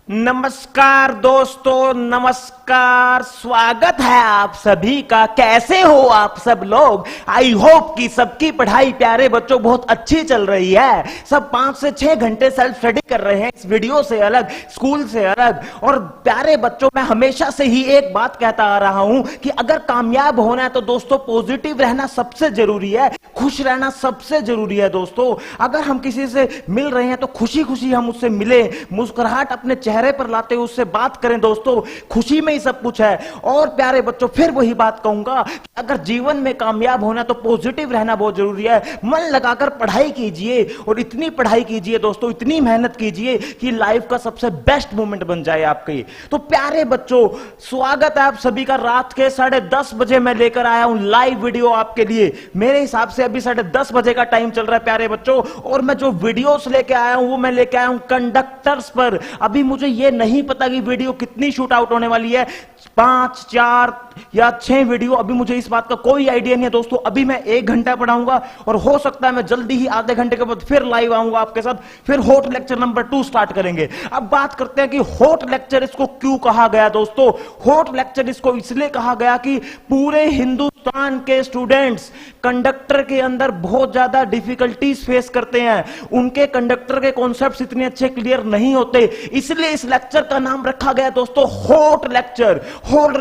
नमस्कार दोस्तों, नमस्कार। स्वागत है आप सभी का। कैसे हो आप सब लोग? आई होप कि सबकी पढ़ाई प्यारे बच्चों बहुत अच्छी चल रही है। सब 5 से 6 घंटे सेल्फ स्टडी कर रहे हैं, इस वीडियो से अलग, स्कूल से अलग। और प्यारे बच्चों, मैं हमेशा से ही एक बात कहता आ रहा हूं कि अगर कामयाब होना है तो दोस्तों पॉजिटिव रहना सबसे जरूरी है, खुश रहना सबसे जरूरी है। दोस्तों अगर हम किसी से मिल रहे हैं तो खुशी खुशी हम उससे मिले, मुस्कुराहट अपने चेहरे पर लाते हुए उससे बात करें। दोस्तों खुशी में ही सब कुछ है। और प्यारे बच्चों फिर वही बात कहूंगा कि अगर जीवन में कामयाब होना तो पॉजिटिव रहना बहुत जरूरी है। मन लगाकर पढ़ाई कीजिए और इतनी पढ़ाई कीजिए दोस्तों, इतनी मेहनत कीजिए कि लाइफ का सबसे बेस्ट मोमेंट बन जाए आपकी। तो प्यारे बच्चों स्वागत है आप सभी का। रात के 10:30 बजे मैं लेकर आया हूं लाइव वीडियो आपके लिए। मेरे हिसाब से अभी 10:30 बजे का टाइम चल रहा है प्यारे बच्चों। और मैं जो वीडियोस लेके आया हूं वो मैं लेके आया हूं कंडक्टर्स पर। अभी मुझे ये नहीं पता कि वीडियो कितनी शूट आउट होने वाली है, 5, 4 या 6 वीडियो, अभी मुझे इस बात का कोई आइडिया नहीं है दोस्तों। अभी मैं 1 घंटा पढ़ाऊंगा और हो सकता है मैं जल्दी ही आधे घंटे के बाद फिर लाइव आऊंगा आपके साथ। फिर हॉट लेक्चर नंबर 2 स्टार्ट करेंगे। अब बात करते हैं कि हॉट लेक्चर इसको क्यों कहा गया दोस्तों। हॉट लेक्चर इसको इसलिए कहा गया कि पूरे हिंदुस्तान के स्टूडेंट्स कंडक्टर के अंदर बहुत ज्यादा डिफिकल्टीज फेस करते हैं। उनके कंडक्टर के कॉन्सेप्ट्स इतने अच्छे क्लियर नहीं होते, इसलिए इस लेक्चर का नाम रखा गया दोस्तों हॉट लेक्चर। हॉट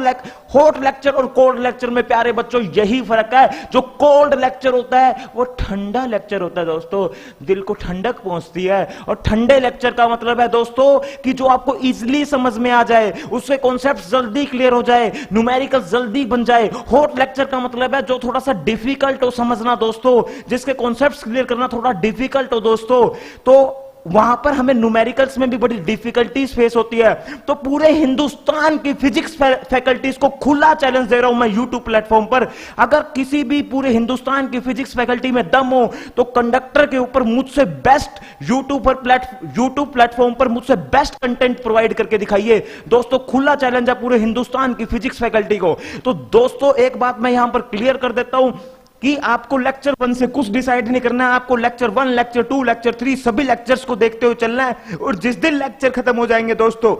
लेक्चर और कोल्ड लेक्चर में प्यारे बच्चों यही फर्क है। जो कोल्ड लेक्चर होता है वो ठंडा लेक्चर होता है दोस्तों, दिल को ठंडक पहुंचती है। और ठंडे लेक्चर का मतलब है दोस्तों कि जो आपको इजीली समझ में आ जाए, उसके कॉन्सेप्ट जल्दी क्लियर हो जाए, न्यूमेरिकल जल्दी बन जाए। हॉट लेक्चर का मतलब है जो थोड़ा सा डिफिकल्ट हो समझना दोस्तों, जिसके कॉन्सेप्ट्स क्लियर करना थोड़ा डिफिकल्ट हो दोस्तों, तो वहां पर हमें न्यूमेरिकल्स में भी बड़ी डिफिकल्टीज फेस होती है। तो पूरे हिंदुस्तान की फिजिक्स फैकल्टीज को खुला चैलेंज दे रहा हूं मैं यूट्यूब प्लेटफॉर्म पर। अगर किसी भी पूरे हिंदुस्तान की फिजिक्स फैकल्टी में दम हो तो कंडक्टर के ऊपर मुझसे बेस्ट यूट्यूब प्लेटफॉर्म पर मुझसे बेस्ट कंटेंट प्रोवाइड करके दिखाइए दोस्तों। खुला चैलेंज है पूरे हिंदुस्तान की फिजिक्स फैकल्टी को। तो दोस्तों एक बात मैं यहां पर क्लियर कर देता हूं कि आपको लेक्चर 1 से कुछ डिसाइड नहीं करना है। आपको लेक्चर 1, लेक्चर 2, लेक्चर 3 सभी लेक्चर्स को देखते हुए चलना है। और जिस दिन लेक्चर खत्म हो जाएंगे दोस्तों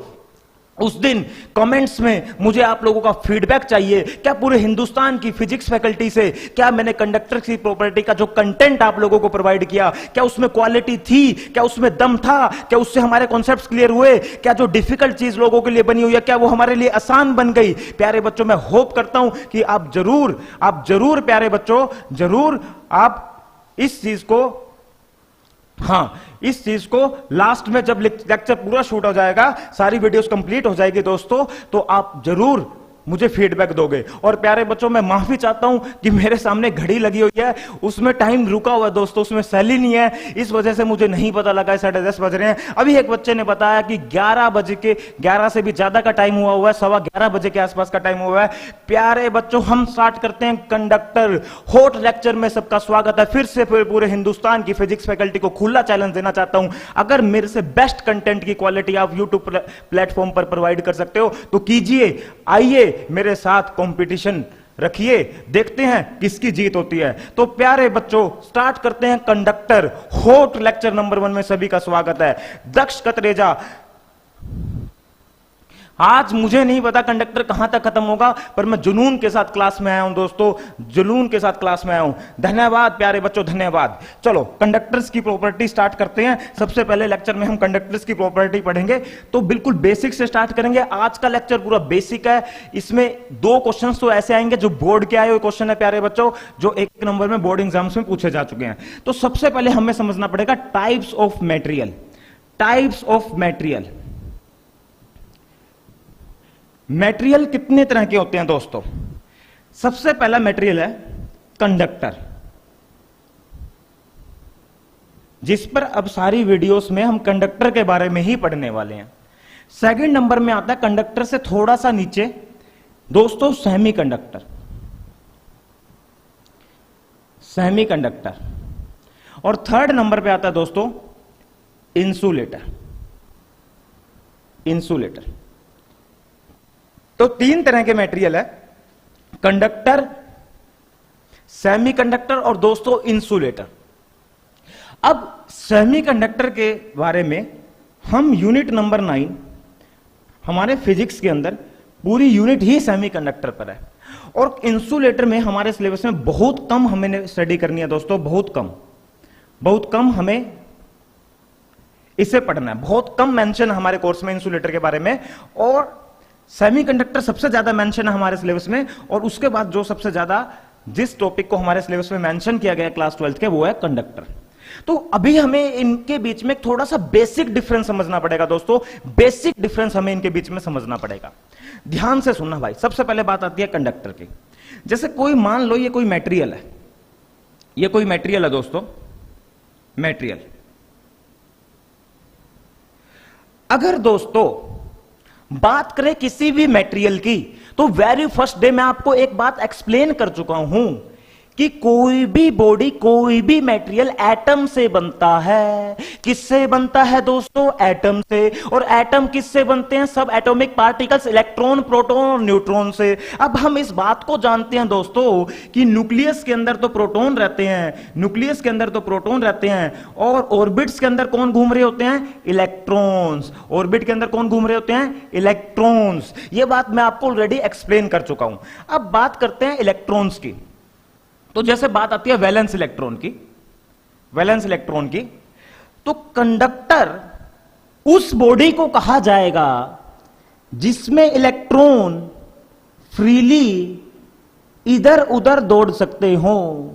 उस दिन कमेंट्स में मुझे आप लोगों का फीडबैक चाहिए। क्या पूरे हिंदुस्तान की फिजिक्स फैकल्टी से क्या मैंने कंडक्टर की प्रॉपर्टी का जो कंटेंट आप लोगों को प्रोवाइड किया, क्या उसमें क्वालिटी थी, क्या उसमें दम था, क्या उससे हमारे कॉन्सेप्ट्स क्लियर हुए, क्या जो डिफिकल्ट चीज लोगों के लिए बनी हुई है क्या वो हमारे लिए आसान बन गई। प्यारे बच्चों मैं होप करता हूं कि आप जरूर प्यारे बच्चों जरूर आप इस चीज को लास्ट में जब लेक्चर पूरा शूट हो जाएगा, सारी वीडियोस कंप्लीट हो जाएगी दोस्तों, तो आप जरूर मुझे फीडबैक दोगे। और प्यारे बच्चों मैं माफी चाहता हूं कि मेरे सामने घड़ी लगी हुई है, उसमें टाइम रुका हुआ है दोस्तों, उसमें सेल नहीं है, इस वजह से मुझे नहीं पता लगा 10:30 बज रहे हैं। अभी एक बच्चे ने बताया कि 11 से भी ज्यादा का टाइम हुआ है, 11:15 बजे के आसपास का टाइम हुआ है। प्यारे बच्चों हम स्टार्ट करते हैं कंडक्टर हॉट लेक्चर में। सबका स्वागत है फिर से। पूरे हिंदुस्तान की फिजिक्स फैकल्टी को खुला चैलेंज देना चाहता हूं, अगर मेरे से बेस्ट कंटेंट की क्वालिटी आप यूट्यूब प्लेटफॉर्म पर प्रोवाइड कर सकते हो तो कीजिए। आइए मेरे साथ कंपटीशन रखिए, देखते हैं किसकी जीत होती है। तो प्यारे बच्चों स्टार्ट करते हैं कंडक्टर हॉट लेक्चर नंबर 1 में सभी का स्वागत है। दक्ष कतरेजा, आज मुझे नहीं पता कंडक्टर कहां तक खत्म होगा, पर मैं जुनून के साथ क्लास में आया हूं दोस्तों, जुनून के साथ क्लास में आया हूं। धन्यवाद प्यारे बच्चों, धन्यवाद। चलो कंडक्टर्स की प्रॉपर्टी स्टार्ट करते हैं। सबसे पहले लेक्चर में हम कंडक्टर्स की प्रॉपर्टी पढ़ेंगे, तो बिल्कुल बेसिक से स्टार्ट करेंगे। आज का लेक्चर पूरा बेसिक है, इसमें 2 क्वेश्चंस तो ऐसे आएंगे जो बोर्ड के आए हुए क्वेश्चन है प्यारे बच्चों, जो 1 नंबर में बोर्ड एग्जाम्स में पूछे जा चुके हैं। तो सबसे पहले हमें समझना पड़ेगा types of material. Types of material, material कितने तरह के होते हैं दोस्तों। सबसे पहला मटेरियल है कंडक्टर, जिस पर अब सारी वीडियोस में हम कंडक्टर के बारे में ही पढ़ने वाले हैं। सेकंड नंबर में आता है कंडक्टर से थोड़ा सा नीचे दोस्तों सेमीकंडक्टर। सेमीकंडक्टर और थर्ड नंबर पे आता है दोस्तों इंसुलेटर। इंसुलेटर। तो 3 तरह के मटेरियल है, कंडक्टर, सेमीकंडक्टर और दोस्तों इंसुलेटर। अब सेमीकंडक्टर के बारे में हम यूनिट नंबर 9 हमारे फिजिक्स के अंदर पूरी यूनिट ही सेमीकंडक्टर पर है, और इंसुलेटर में हमारे सिलेबस में बहुत कम हमें स्टडी करनी है दोस्तों, बहुत कम हमें इसे पढ़ना है, बहुत कम मेंशन हमारे कोर्स में इंसुलेटर के बारे में, और सेमीकंडक्टर सबसे ज्यादा मेंशन है हमारे सिलेबस में, और उसके बाद जो सबसे ज्यादा जिस टॉपिक को हमारे सिलेबस में मेंशन किया गया क्लास 12 के, वो है कंडक्टर। तो अभी हमें इनके बीच में थोड़ा सा बेसिक डिफरेंस समझना पड़ेगा दोस्तों, बेसिक डिफरेंस हमें इनके बीच में समझना पड़ेगा। ध्यान से सुनना भाई। सबसे पहले बात आती है कंडक्टर की। जैसे कोई मान लो ये कोई मटेरियल है, ये कोई मटेरियल है दोस्तों, मटेरियल। अगर दोस्तों बात करें किसी भी मटेरियल की, तो वेरी फर्स्ट डे मैं आपको एक बात एक्सप्लेन कर चुका हूं कि कोई भी बॉडी, कोई भी मटेरियल एटम से बनता है। किससे बनता है दोस्तों? एटम से। और एटम किससे बनते हैं? सब एटॉमिक पार्टिकल्स, इलेक्ट्रॉन, प्रोटॉन और न्यूट्रॉन से। अब हम इस बात को जानते हैं दोस्तों कि न्यूक्लियस के अंदर तो प्रोटॉन रहते हैं, न्यूक्लियस के अंदर तो प्रोटॉन रहते हैं, और ऑर्बिट्स के अंदर कौन घूम रहे होते हैं? इलेक्ट्रॉन्स। ऑर्बिट के अंदर कौन घूम रहे होते हैं? इलेक्ट्रॉन्स। ये बात मैं आपको ऑलरेडी एक्सप्लेन कर चुका हूं। अब बात करते हैं इलेक्ट्रॉन्स की। तो जैसे बात आती है वैलेंस इलेक्ट्रॉन की, वैलेंस इलेक्ट्रॉन की, तो कंडक्टर उस बॉडी को कहा जाएगा जिसमें इलेक्ट्रॉन फ्रीली इधर उधर दौड़ सकते हो,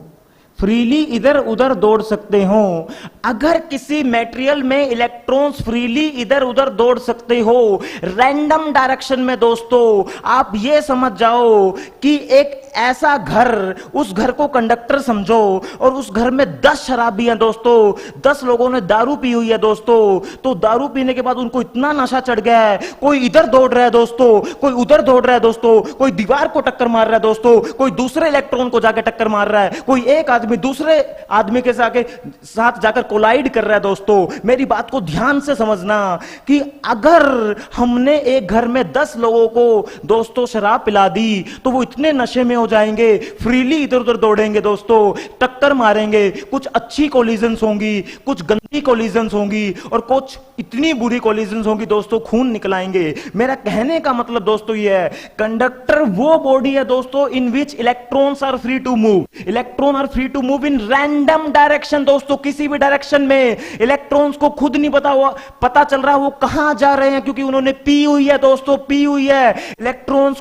फ्रीली इधर उधर दौड़ सकते हो। अगर किसी मटेरियल में इलेक्ट्रॉन्स फ्रीली इधर उधर दौड़ सकते हो रैंडम डायरेक्शन में दोस्तों, आप ये समझ जाओ कि एक ऐसा घर, उस घर को कंडक्टर समझो, और उस घर में 10 शराबी हैं दोस्तों, 10 लोगों ने दारू पी हुई है दोस्तों। तो दारू पीने के बाद उनको इतना नशा चढ़ गया है, कोई इधर दौड़ रहा है दोस्तों, कोई उधर दौड़ रहा है दोस्तों, कोई दीवार को टक्कर मार रहा है दोस्तों, कोई दूसरे इलेक्ट्रॉन को जाकर टक्कर मार रहा है, कोई एक आदमी दूसरे आदमी के साथ जाकर कोलाइड कर रहा है दोस्तों। मेरी बात को ध्यान से समझना कि अगर हमने एक घर में 10 लोगों को दोस्तों शराब पिला दी, तो वो इतने नशे में हो जाएंगे, फ्रीली इधर उधर दौड़ेंगे दोस्तों, टक्कर मारेंगे। कुछ अच्छी कोलिजन्स होंगी, कुछ गंदी कोलिजन्स होंगी, और कुछ इतनी बुरी कोलिजन्स होंगी दोस्तों, खून निकलाएंगे। मेरा कहने का मतलब दोस्तों ये है, कंडक्टर वो बॉडी है दोस्तों in which electrons are free to move. Electron are free to move in random direction दोस्तों, किसी भी डायरेक्शन में। इलेक्ट्रॉन्स को खुद नहीं पता चल रहा वो कहां जा रहे हैं, क्योंकि उन्होंने पी हुई है दोस्तों, पी हुई है। इलेक्ट्रॉन्स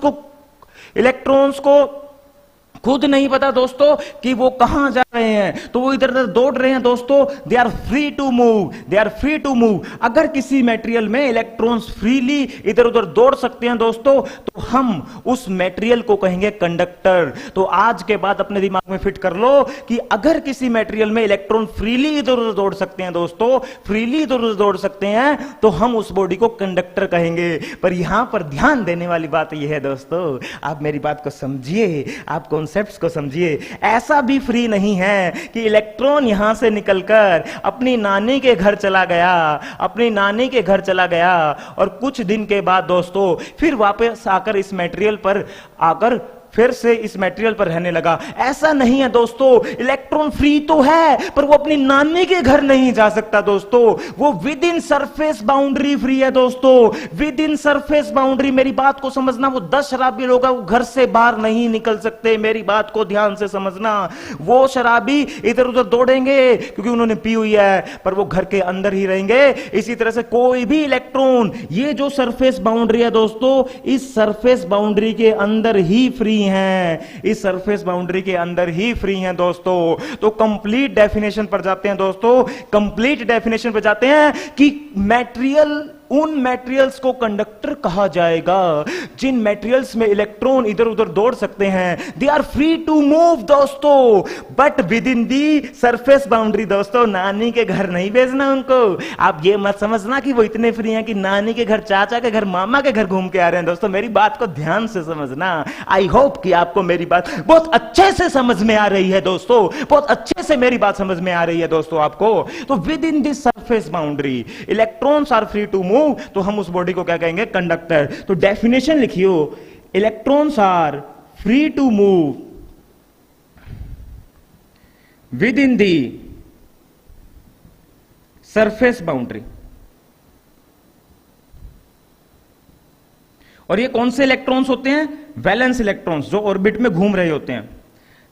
को खुद नहीं पता दोस्तों कि वो कहां जा रहे हैं, तो वो इधर उधर दौड़ रहे हैं दोस्तों। They are free to move, they are free to move. अगर किसी मटेरियल में इलेक्ट्रॉन्स फ्रीली इधर उधर दौड़ सकते हैं दोस्तों, तो हम उस मटेरियल को कहेंगे कंडक्टर। तो आज के बाद अपने दिमाग में फिट कर लो कि अगर किसी मटेरियल में इलेक्ट्रॉन फ्रीली इधर उधर दौड़ सकते हैं दोस्तों, फ्रीली इधर उधर दौड़ सकते हैं, तो हम उस बॉडी को कंडक्टर कहेंगे। पर यहां पर ध्यान देने वाली बात यह है दोस्तों, आप मेरी बात को समझिए, आप कॉन्सेप्ट्स को समझिए। ऐसा भी फ्री नहीं है कि इलेक्ट्रॉन यहां से निकलकर अपनी नानी के घर चला गया, अपनी नानी के घर चला गया, और कुछ दिन के बाद दोस्तों फिर वापस आकर इस मटेरियल पर आकर फिर से इस मटेरियल पर रहने लगा। ऐसा नहीं है दोस्तों। इलेक्ट्रॉन फ्री तो है, पर वो अपनी नानी के घर नहीं जा सकता दोस्तों। वो with in surface boundary free है दोस्तों, विद इन सरफेस बाउंड्री। मेरी बात को समझना, वो 10 शराबी लोग वो घर से बाहर नहीं निकल सकते। मेरी बात को ध्यान से समझना। वो शराबी इधर उधर दौड़ेंगे क्योंकि उन्होंने पी हुई है, पर वो घर के अंदर ही रहेंगे। इसी तरह से कोई भी इलेक्ट्रॉन, ये जो सरफेस बाउंड्री है दोस्तों, इस सरफेस बाउंड्री के अंदर ही फ्री हैं, इस सरफेस बाउंड्री के अंदर ही फ्री हैं दोस्तों। तो कंप्लीट डेफिनेशन पर जाते हैं दोस्तों, कंप्लीट डेफिनेशन पर जाते हैं कि मटेरियल, उन मटेरियल्स को कंडक्टर कहा जाएगा जिन मटेरियल्स में इलेक्ट्रॉन इधर उधर दौड़ सकते हैं। They are free to move दोस्तों, but within the surface boundary दोस्तों। नानी के घर नहीं भेजना उनको। आप ये मत समझना कि वो इतने फ्री हैं कि नानी के घर, चाचा के घर, मामा के घर घूम के आ रहे हैं दोस्तों। मेरी बात को ध्यान से समझना। आई होप कि आपको मेरी बात बहुत अच्छे से समझ में आ रही है दोस्तों, बहुत अच्छे से मेरी बात समझ में आ रही है दोस्तों आपको। तो within this surface boundary electrons are free to move, तो हम उस बॉडी को क्या कहेंगे? कंडक्टर। तो डेफिनेशन लिखियो, electrons are free to move within the surface boundary. और ये कौन से इलेक्ट्रॉन्स होते हैं? वैलेंस इलेक्ट्रॉन्स, जो ऑर्बिट में घूम रहे होते हैं।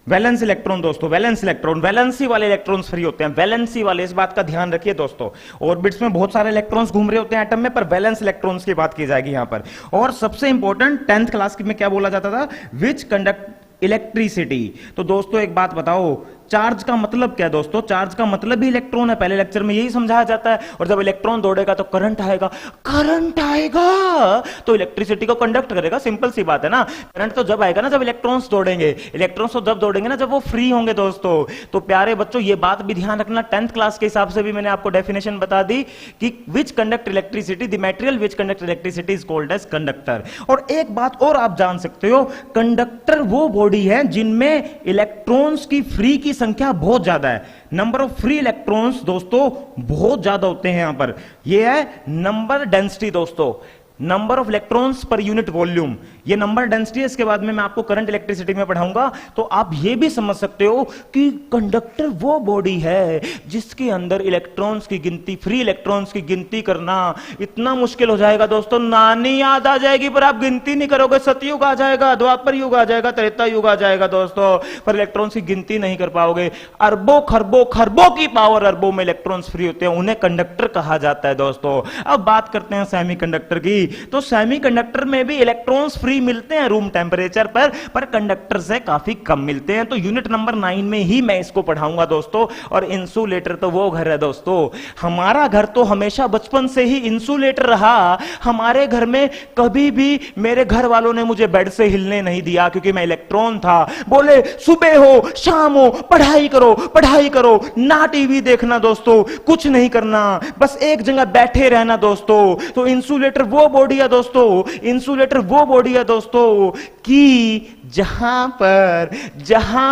वैलेंस इलेक्ट्रॉन दोस्तों, वैलेंस इलेक्ट्रॉन, वैलेंसी वाले इलेक्ट्रॉन्स फ्री होते हैं, वैलेंसी वाले, इस बात का ध्यान रखिए दोस्तों। ऑर्बिट्स में बहुत सारे इलेक्ट्रॉन्स घूम रहे होते हैं एटम में, पर वैलेंस इलेक्ट्रॉन्स की बात की जाएगी यहां पर। और सबसे इंपॉर्टेंट 10th क्लास में क्या बोला जाता था? विच कंडक्ट इलेक्ट्रिसिटी। तो दोस्तों एक बात बताओ, चार्ज का मतलब क्या है दोस्तों? चार्ज का मतलब ही इलेक्ट्रॉन है, पहले लेक्चर में यही समझाया जाता है। और जब इलेक्ट्रॉन दौड़ेगा तो करंट आएगा, करंट आएगा तो इलेक्ट्रिसिटी को कंडक्ट करेगा, सिंपल सी बात है ना। करंट तो जब आएगा ना जब इलेक्ट्रॉन्स दौड़ेंगे, इलेक्ट्रॉन्स तो जब दौड़ेंगे ना जब वो फ्री होंगे दोस्तों। तो प्यारे बच्चों ये बात भी ध्यान रखना, 10th क्लास के हिसाब से भी मैंने आपको डेफिनेशन बता दी कि which conduct electricity, the material which conduct electricity is called as conductor. और एक बात और आप जान सकते हो, कंडक्टर वो बॉडी है जिनमें इलेक्ट्रॉन्स की फ्री की संख्या बहुत ज्यादा है। नंबर ऑफ फ्री इलेक्ट्रॉन्स दोस्तों बहुत ज्यादा होते हैं यहां पर। यह है नंबर डेंसिटी दोस्तों, number of electrons per unit volume, ये नंबर डेंसिटी है। इसके बाद में मैं आपको करंट इलेक्ट्रिसिटी में पढ़ाऊंगा। तो आप ये भी समझ सकते हो कि कंडक्टर वो बॉडी है जिसके अंदर इलेक्ट्रॉन्स की गिनती, फ्री इलेक्ट्रॉन्स की गिनती करना इतना मुश्किल हो जाएगा दोस्तों, नानी याद आ जाएगी पर आप गिनती नहीं करोगे। सतयुग आ जाएगा, द्वापर युग आ जाएगा, त्रेता युग आ जाएगा दोस्तों, पर इलेक्ट्रॉन्स की गिनती नहीं कर पाओगे। अरबों खरबों खरबों की पावर, अरबों में इलेक्ट्रॉन्स फ्री होते हैं, उन्हें कंडक्टर कहा जाता है दोस्तों। अब बात करते हैं सेमीकंडक्टर की। तो सेमीकंडक्टर में भी इलेक्ट्रॉन्स फ्री मिलते हैं रूम टेंपरेचर पर कंडक्टर से काफी कम मिलते हैं। तो यूनिट नंबर 9 में ही मैं इसको पढ़ाऊंगा दोस्तों। और इंसुलेटर तो वो घर है दोस्तों, हमारा घर तो हमेशा बचपन से ही इंसुलेटर रहा। हमारे घर में कभी भी मेरे घर वालों ने मुझे बेड से हिलने नहीं दिया क्योंकि मैं इलेक्ट्रॉन था। बोले सुबह हो शाम हो पढ़ाई करो, पढ़ाई करो, ना टीवी देखना दोस्तों, कुछ नहीं करना, बस एक जगह बैठे रहना दोस्तों। तो इंसुलेटर वो बॉडी है दोस्तों, इंसुलेटर वो बॉडी है दोस्तों कि जहां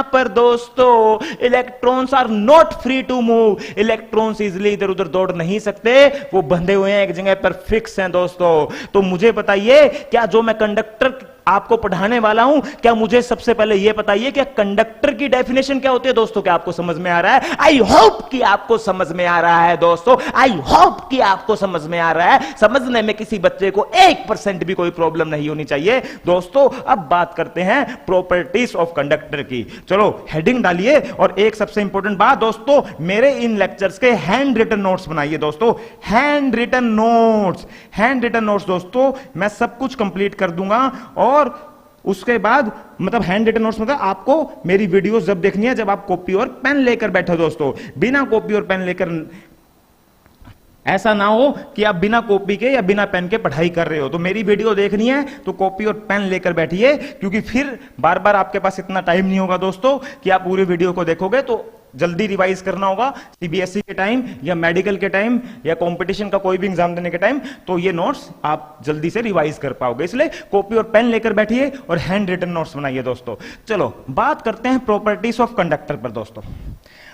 पर दोस्तों electrons are not free to move, electrons easily इधर उधर दौड़ नहीं सकते, वो बंधे हुए हैं एक जगह पर, फिक्स हैं दोस्तों। तो मुझे बताइए, क्या जो मैं कंडक्टर आपको पढ़ाने वाला हूं, क्या मुझे सबसे पहले यह बताइए कि कंडक्टर की डेफिनेशन क्या होती है दोस्तों? क्या आपको समझ में आ रहा है? आई होप कि आपको समझ में आ रहा है दोस्तों, आई होप कि आपको समझ में आ रहा है। समझने में किसी बच्चे को 1% भी कोई प्रॉब्लम नहीं होनी चाहिए दोस्तों। अब बात करते हैं प्रॉपर्टीज ऑफ कंडक्टर की। चलो हेडिंग डालिए। और एक सबसे इंपॉर्टेंट बात दोस्तों, मेरे इन लेक्चर्स के हैंड रिटन नोट्स बनाइए दोस्तों, handwritten notes, handwritten notes दोस्तों मैं सब कुछ कंप्लीट कर दूंगा। और उसके बाद मतलब हैंड रिटन नोट्स मतलब आपको मेरी वीडियोस जब देखनी है, जब आप कॉपी और पेन लेकर बैठो दोस्तों, बिना कॉपी और पेन लेकर, ऐसा ना हो कि आप बिना कॉपी के या बिना पेन के पढ़ाई कर रहे हो। तो मेरी वीडियो देखनी है तो कॉपी और पेन लेकर बैठिए, क्योंकि फिर बार बार आपके पास इतना टाइम नहीं होगा दोस्तों कि आप पूरी वीडियो को देखोगे। तो जल्दी रिवाइज करना होगा सीबीएसई के टाइम या मेडिकल के टाइम या कंपटीशन का कोई भी एग्जाम देने के टाइम, तो ये नोट्स आप जल्दी से रिवाइज कर पाओगे। इसलिए कॉपी और पेन लेकर बैठिए और हैंड रिटन नोट्स बनाइए दोस्तों। चलो बात करते हैं प्रॉपर्टीज ऑफ कंडक्टर पर दोस्तों।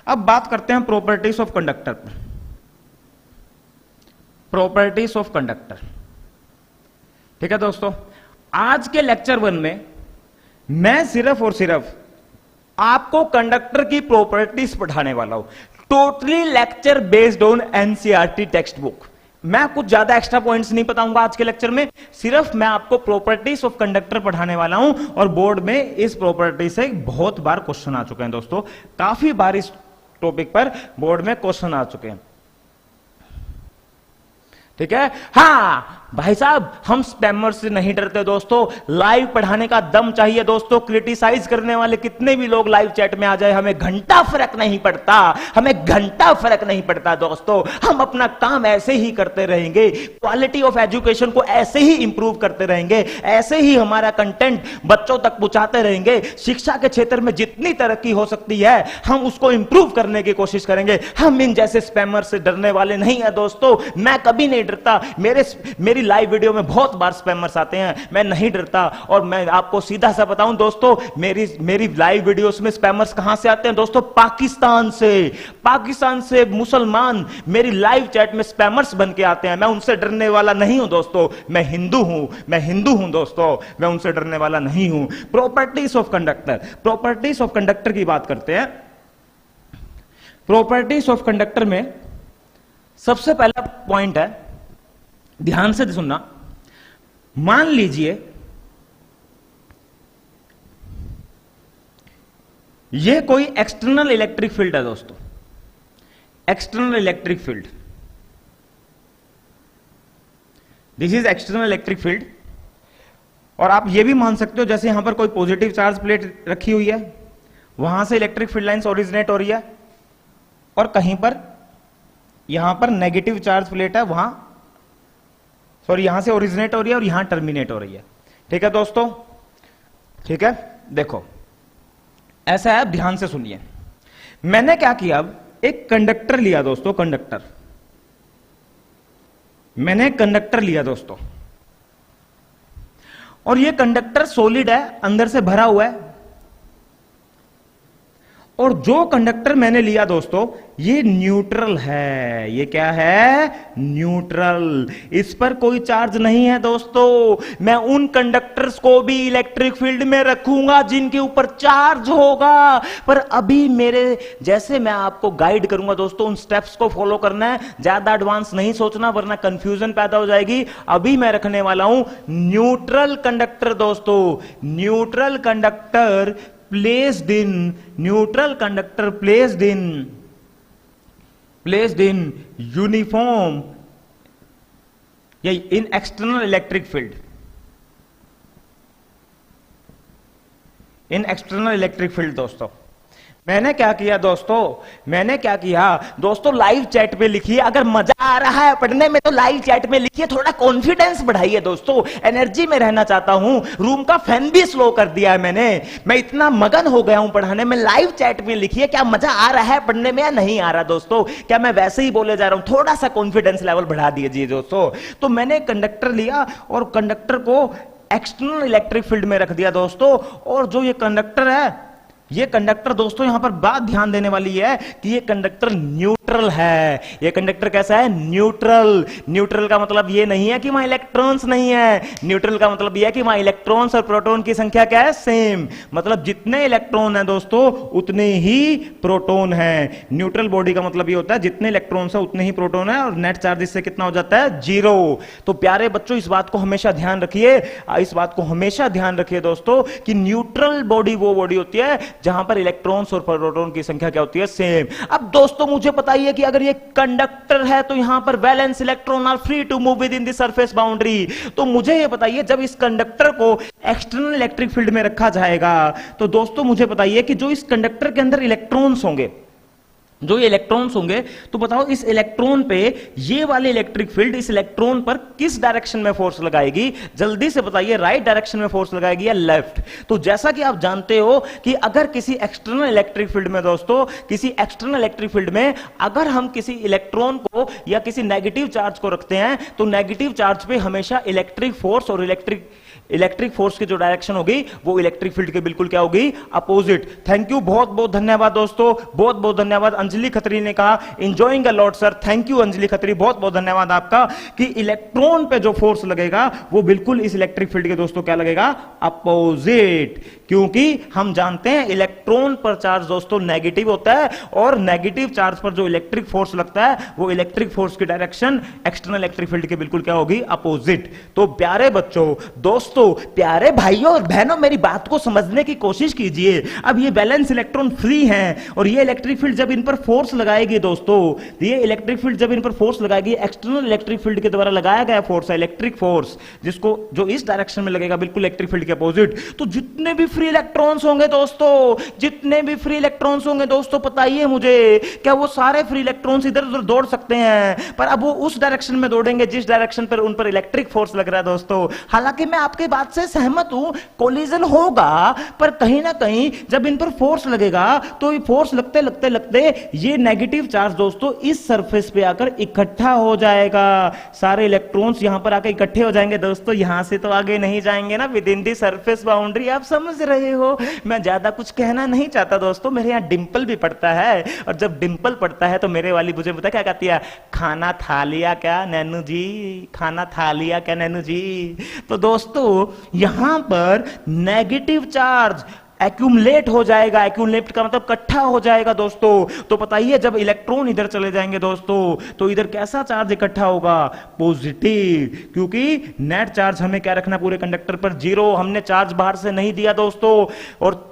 अब बात करते हैं प्रॉपर्टीज ऑफ कंडक्टर पर, प्रॉपर्टीज ऑफ कंडक्टर। ठीक है दोस्तों, आज के लेक्चर 1 में मैं सिर्फ और सिर्फ आपको कंडक्टर की प्रॉपर्टीज पढ़ाने वाला हूं, totally lecture based on NCERT text book. मैं कुछ ज्यादा एक्स्ट्रा पॉइंट्स नहीं बताऊंगा आज के लेक्चर में, सिर्फ मैं आपको प्रॉपर्टीज ऑफ कंडक्टर पढ़ाने वाला हूं। और बोर्ड में इस प्रॉपर्टी से बहुत बार क्वेश्चन आ चुके हैं दोस्तों, काफी बार इस टॉपिक पर बोर्ड में क्वेश्चन आ चुके हैं। ठीक है, हाँ भाई साहब हम स्पैमर से नहीं डरते दोस्तों, लाइव पढ़ाने का दम चाहिए दोस्तों। क्रिटिसाइज करने वाले कितने भी लोग लाइव चैट में आ जाए, हमें घंटा फर्क नहीं पड़ता, हमें घंटा फर्क नहीं पड़ता दोस्तों। हम अपना काम ऐसे ही करते रहेंगे, क्वालिटी ऑफ एजुकेशन को ऐसे ही इंप्रूव करते रहेंगे, ऐसे ही हमारा कंटेंट बच्चों तक पहुंचाते रहेंगे। शिक्षा के क्षेत्र में जितनी तरक्की हो सकती है हम उसको इंप्रूव करने की कोशिश करेंगे। हम इन जैसे स्पैमर से डरने वाले नहीं है दोस्तों, मैं कभी नहीं डरता। मेरी लाइव वीडियो में बहुत बार स्पैमर्स आते हैं, मैं नहीं डरता। और मैं आपको सीधा सा बताऊं दोस्तों, मेरी लाइव वीडियोस में स्पैमर्स कहां से आते हैं दोस्तों? पाकिस्तान से। पाकिस्तान से मुसलमान मेरी लाइव चैट में स्पैमर्स बन के आते हैं। मैं उनसे डरने वाला नहीं हूं दोस्तों, मैं हिंदू हूं दोस्तों, मैं उनसे डरने वाला नहीं हूं। Properties of conductor, properties of conductor की बात करते हैं। प्रॉपर्टीज ऑफ कंडक्टर में सबसे पहला पॉइंट है, ध्यान से सुनना, मान लीजिए ये कोई एक्सटर्नल इलेक्ट्रिक फील्ड है दोस्तों, external electric field, this is external electric field. और आप ये भी मान सकते हो जैसे यहां पर कोई पॉजिटिव चार्ज प्लेट रखी हुई है, वहां से इलेक्ट्रिक फील्ड लाइंस ओरिजिनेट हो रही है, और कहीं पर यहां पर नेगेटिव चार्ज प्लेट है, वहां सॉरी यहां से ओरिजिनेट हो रही है और यहां टर्मिनेट हो रही है। ठीक है दोस्तों, ठीक है। देखो ऐसा है, ध्यान से सुनिए। मैंने क्या किया, अब एक कंडक्टर लिया दोस्तों, कंडक्टर, मैंने कंडक्टर लिया दोस्तों, और ये कंडक्टर सॉलिड है, अंदर से भरा हुआ है। और जो कंडक्टर मैंने लिया दोस्तों ये न्यूट्रल है। ये क्या है? न्यूट्रल। इस पर कोई चार्ज नहीं है दोस्तों। मैं उन कंडक्टर्स को भी इलेक्ट्रिक फील्ड में रखूंगा जिनके ऊपर चार्ज होगा। पर अभी मेरे जैसे मैं आपको गाइड करूंगा दोस्तों, उन स्टेप्स को फॉलो करना है, ज्यादा एडवांस नहीं सोचना वरना कंफ्यूजन पैदा हो जाएगी। अभी मैं रखने वाला हूं न्यूट्रल कंडक्टर दोस्तों, neutral conductor placed in, neutral conductor placed in uniform या in external electric field, in external electric field दोस्तों। मैंने क्या किया दोस्तों, मैंने क्या किया दोस्तों, लाइव चैट पे लिखिए। अगर मजा आ रहा है पढ़ने में तो लाइव चैट में लिखिए, थोड़ा कॉन्फिडेंस बढ़ाइए दोस्तों। एनर्जी में रहना चाहता हूं, रूम का फैन भी स्लो कर दिया है मैंने, मैं इतना मगन हो गया हूं पढ़ाने में। लाइव चैट में लिखिए क्या मजा आ रहा है पढ़ने में या नहीं आ रहा दोस्तों, क्या मैं वैसे ही बोले जा रहा हूं। थोड़ा सा कॉन्फिडेंस लेवल बढ़ा दीजिए दोस्तों। तो मैंने कंडक्टर लिया और कंडक्टर को एक्सटर्नल इलेक्ट्रिक फील्ड में रख दिया दोस्तों। और जो ये कंडक्टर है, ये कंडक्टर दोस्तों यहां पर बात ध्यान देने वाली है कि ये कंडक्टर न्यूट्रल है। ये कंडक्टर कैसा है? न्यूट्रल। न्यूट्रल का मतलब ये नहीं है कि वहां इलेक्ट्रॉन्स नहीं है, न्यूट्रल का मतलब ये है कि वहां इलेक्ट्रॉन्स और प्रोटॉन की संख्या क्या है? सेम। मतलब जितने इलेक्ट्रॉन है दोस्तों उतने ही प्रोटॉन है। न्यूट्रल बॉडी का मतलब ये होता है जितने इलेक्ट्रॉन्स है उतने ही प्रोटॉन है, और नेट चार्ज इससे कितना हो जाता है? 0। तो प्यारे बच्चों इस बात को हमेशा ध्यान रखिए, इस बात को हमेशा ध्यान रखिए दोस्तों कि न्यूट्रल बॉडी वो बॉडी होती है जहां पर इलेक्ट्रॉन्स और प्रोटॉन की संख्या क्या होती है? सेम। अब दोस्तों मुझे बताइए कि अगर ये कंडक्टर है तो यहां पर valence electron are free to move within the surface boundary. तो मुझे ये बताइए जब इस कंडक्टर को एक्सटर्नल इलेक्ट्रिक फील्ड में रखा जाएगा तो दोस्तों मुझे बताइए कि जो इस कंडक्टर के अंदर इलेक्ट्रॉन्स होंगे, जो ये इलेक्ट्रॉन्स होंगे, तो बताओ इस इलेक्ट्रॉन पे ये वाली इलेक्ट्रिक फील्ड इस इलेक्ट्रॉन पर किस डायरेक्शन में फोर्स लगाएगी? जल्दी से बताइए, राइट डायरेक्शन में फोर्स लगाएगी या लेफ्ट? तो जैसा कि आप जानते हो कि अगर किसी एक्सटर्नल इलेक्ट्रिक फील्ड में दोस्तों, किसी एक्सटर्नल इलेक्ट्रिक फील्ड में अगर हम किसी इलेक्ट्रॉन को या किसी नेगेटिव चार्ज को रखते हैं तो नेगेटिव चार्ज पे हमेशा इलेक्ट्रिक फोर्स और इलेक्ट्रिक फोर्स की जो डायरेक्शन होगी वो इलेक्ट्रिक फील्ड के बिल्कुल क्या होगी? अपोजिट। थैंक यू, बहुत बहुत धन्यवाद दोस्तों, बहुत बहुत धन्यवाद। अंजलि खत्री ने कहा enjoying a lot sir, thank you Anjali Khatri, बहुत बहुत धन्यवाद आपका। कि इलेक्ट्रॉन पे जो फोर्स लगेगा वो बिल्कुल इस इलेक्ट्रिक फील्ड के दोस्तों क्या लगेगा? अपोजिट। क्योंकि हम जानते हैं इलेक्ट्रॉन पर चार्ज दोस्तों नेगेटिव होता है, और नेगेटिव चार्ज पर जो इलेक्ट्रिक फोर्स लगता है वो इलेक्ट्रिक फोर्स की डायरेक्शन एक्सटर्नल इलेक्ट्रिक फील्ड के बिल्कुल क्या होगी? अपोजिट। तो प्यारे बच्चों, दोस्तों, प्यारे भाइयों और बहनों, मेरी बात को समझने की कोशिश कीजिए। अब ये बैलेंस इलेक्ट्रॉन फ्री हैं और ये इलेक्ट्रिक फील्ड जब इन पर फोर्स लगाएगी दोस्तों, ये इलेक्ट्रिक फील्ड जब इन पर फोर्स लगाएगी, एक्सटर्नल इलेक्ट्रिक फील्ड के द्वारा लगाया गया फोर्स है इलेक्ट्रिक फोर्स, जिसको जो इस डायरेक्शन में लगेगा बिल्कुल इलेक्ट्रिक फील्ड के अपोजिट। तो जितने भी फ्री इलेक्ट्रॉन्स होंगे दोस्तों, जितने भी फ्री इलेक्ट्रॉन्स होंगे दोस्तों, बताइए मुझे, क्या वो सारे फ्री इलेक्ट्रॉन्स इधर उधर दौड़ सकते हैं? पर अब वो उस डायरेक्शन में दौड़ेंगे जिस डायरेक्शन पर उन पर इलेक्ट्रिक फोर्स लग रहा है दोस्तों। हालांकि मैं आपके बात से सहमत हूं, कोलिजन होगा, पर कहीं ना कहीं जब इन पर फोर्स लगेगा तो ये फोर्स लगते लगते लगते ये नेगेटिव चार्ज दोस्तों इस सरफेस पे आकर इकट्ठा हो जाएगा। सारे इलेक्ट्रॉन्स यहां पर आकर इकट्ठे हो जाएंगे दोस्तों, यहां से तो आगे नहीं जाएंगे ना, with in the surface boundary. आप समझ रहे हो, मैं ज्यादा कुछ कहना नहीं चाहता दोस्तों। मेरे यहां डिंपल भी पड़ता है, और जब डिंपल पड़ता है तो मेरे वाली मुझे पता क्या कहती है? खाना खा लिया क्या नैनू जी? खाना खा लिया क्या नैनू जी? तो दोस्तों यहां पर नेगेटिव चार्ज एक्यूमुलेट हो जाएगा। एक्यूमुलेट का मतलब इकट्ठा हो जाएगा दोस्तों। तो बताइए जब इलेक्ट्रॉन इधर चले जाएंगे दोस्तों तो इधर कैसा चार्ज इकट्ठा होगा? पॉजिटिव, क्योंकि नेट चार्ज हमें क्या रखना पूरे कंडक्टर पर? 0। हमने चार्ज बाहर से नहीं दिया दोस्तों, और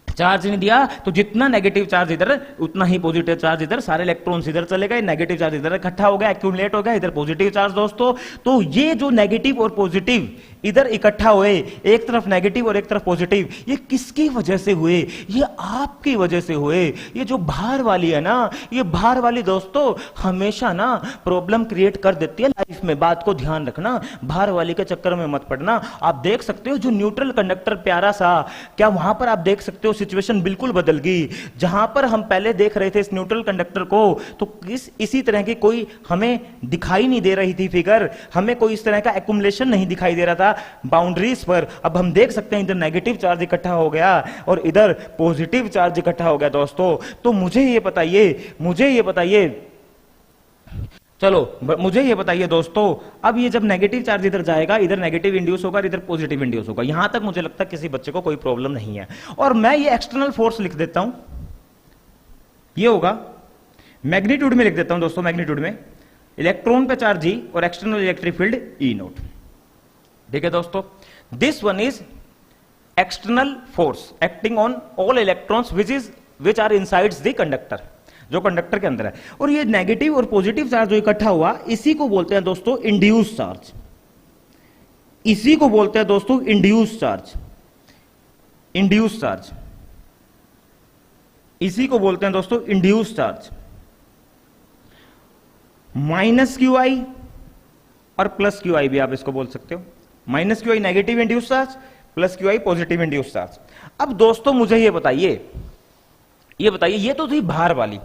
चार्ज नहीं दिया तो जितना नेगेटिव चार्ज इधर उतना ही पॉजिटिव चार्ज इधर, सारे इलेक्ट्रॉन्स इधर चले गए, नेगेटिव चार्ज इधर इकट्ठा हो गया, एक्यूमुलेट हो गया, इधर पॉजिटिव चार्ज दोस्तों। तो ये जो नेगेटिव और पॉजिटिव इधर इकट्ठा हुए, एक तरफ नेगेटिव और एक तरफ पॉजिटिव, ये किसकी वजह से हुए? ये आपकी वजह से हुए। ये जो बाहर वाली है ना, ये बाहर वाली दोस्तों हमेशा ना प्रॉब्लम क्रिएट कर देती है लाइफ में। बात को ध्यान रखना, बाहर वाली के चक्कर में मत पड़ना। आप देख सकते हो जो न्यूट्रल कंडक्टर प्यारा सा, क्या वहां पर आप देख सकते हो सिचुएशन बिल्कुल बदल गई। जहां पर हम पहले देख रहे थे इस न्यूट्रल कंडक्टर को, तो इसी तरह की कोई हमें दिखाई नहीं दे रही थी फिगर, हमें कोई इस तरह का एक्युमुलेशन नहीं दिखाई दे रहा था बाउंड्रीज पर। अब हम देख सकते हैं इधर नेगेटिव चार्ज इकट्ठा हो गया और इधर पॉजिटिव चार्ज इकट्ठा हो गया दोस्तों। तो मुझे ये बताइए चलो मुझे ये बताइए दोस्तों, अब ये जब नेगेटिव चार्ज इधर जाएगा, इधर नेगेटिव इंड्यूस होगा, इधर पॉजिटिव इंड्यूस होगा। यहां तक मुझे लगता है किसी बच्चे को कोई प्रॉब्लम नहीं है। और मैं ये एक्सटर्नल फोर्स लिख देता हूं, ये होगा मैग्नीट्यूड में लिख देता हूं दोस्तों, मैग्नीट्यूड में इलेक्ट्रॉन पे चार्ज E और एक्सटर्नल इलेक्ट्रिक फील्ड E0। ठीक है दोस्तों, this one is external force acting on all electrons which are inside the conductor, जो कंडक्टर के अंदर है। और ये नेगेटिव और पॉजिटिव चार्ज जो इकट्ठा हुआ, इसी को बोलते हैं दोस्तों इंड्यूस चार्ज। इसी को बोलते हैं दोस्तों इंड्यूस चार्ज, इंड्यूस चार्ज, इसी को बोलते हैं दोस्तों induce charge. Minus Q I और प्लस क्यू आई भी आप इसको बोल सकते हो। Minus Q I negative induce charge, plus Q I positive induce charge. अब दोस्तों मुझे ये बताइए ये तो थी बाहर वाली।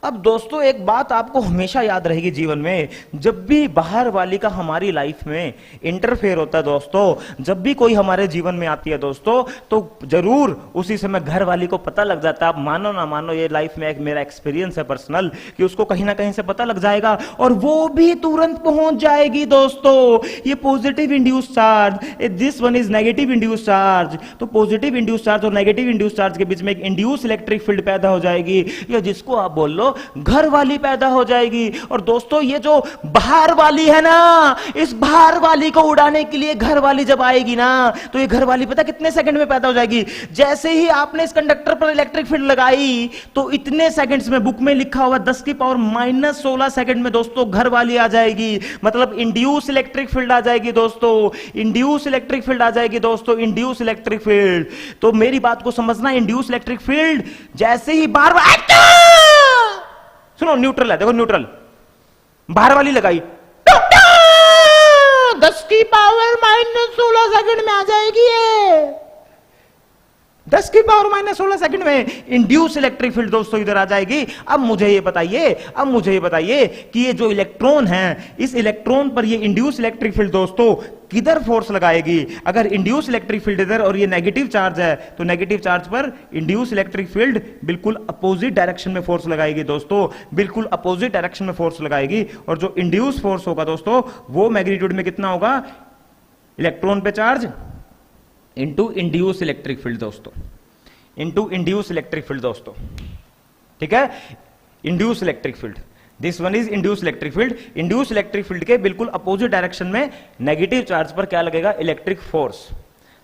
अब दोस्तों एक बात आपको हमेशा याद रहेगी जीवन में, जब भी बाहर वाली का हमारी लाइफ में इंटरफेयर होता है दोस्तों, जब भी कोई हमारे जीवन में आती है दोस्तों, तो जरूर उसी समय घर वाली को पता लग जाता है। आप मानो ना मानो, ये लाइफ में एक मेरा एक्सपीरियंस है पर्सनल, कि उसको कहीं ना कहीं से पता लग जाएगा और वो भी तुरंत पहुंच जाएगी दोस्तों। ये positive induce charge, this one is negative induce charge. तो पॉजिटिव इंड्यूस चार्ज और नेगेटिव इंड्यूस चार्ज के बीच में एक इंड्यूस इलेक्ट्रिक फील्ड पैदा हो जाएगी, या जिसको आप बोल लो घर वाली पैदा हो जाएगी। और दोस्तों ये जो बाहर वाली है ना, इस बाहर वाली को उड़ाने के लिए घर वाली जब आएगी ना, तो ये घर वाली पता कितने सेकंड में पैदा हो जाएगी? जैसे ही आपने इस कंडक्टर पर इलेक्ट्रिक फील्ड लगाई, तो इतने सेकंड्स में, बुक में लिखा हुआ 10 की पावर -16 सेकंड में दोस्तों घर वाली आ जाएगी। मतलब इंड्यूस इलेक्ट्रिक फील्ड आ जाएगी दोस्तों, इंड्यूस इलेक्ट्रिक फील्ड आ जाएगी दोस्तों, इंड्यूस इलेक्ट्रिक फील्ड। तो मेरी बात को समझना, इंड्यूस इलेक्ट्रिक फील्ड जैसे ही बार सुनो, न्यूट्रल है, देखो न्यूट्रल, बाहर वाली लगाई, 10 की पावर -16 सेकंड में आ जाएगी ये, 10 की पावर -16 सेकंड में इंड्यूस इलेक्ट्रिक फील्ड दोस्तों इधर आ जाएगी। अब मुझे ये बताइए कि ये जो इलेक्ट्रॉन है, इस इलेक्ट्रॉन पर ये इंड्यूस इलेक्ट्रिक फील्ड दोस्तों किधर फोर्स लगाएगी? अगर इंड्यूस इलेक्ट्रिक फील्ड इधर और ये नेगेटिव चार्ज है, तो नेगेटिव चार्ज पर इंड्यूस इलेक्ट्रिक फील्ड बिल्कुल अपोजिट डायरेक्शन में फोर्स लगाएगी दोस्तों, बिल्कुल अपोजिट डायरेक्शन में फोर्स लगाएगी। और जो इंड्यूस फोर्स होगा दोस्तों, वो मैग्नीट्यूड में कितना होगा? इलेक्ट्रॉन पे charge into induce electric field दोस्तों, इंटू इंड्यूस इलेक्ट्रिक फील्ड दोस्तों। ठीक है, induce electric field, this one is induce electric field. Induce electric field के बिल्कुल अपोजिट डायरेक्शन में नेगेटिव चार्ज पर क्या लगेगा? Electric force.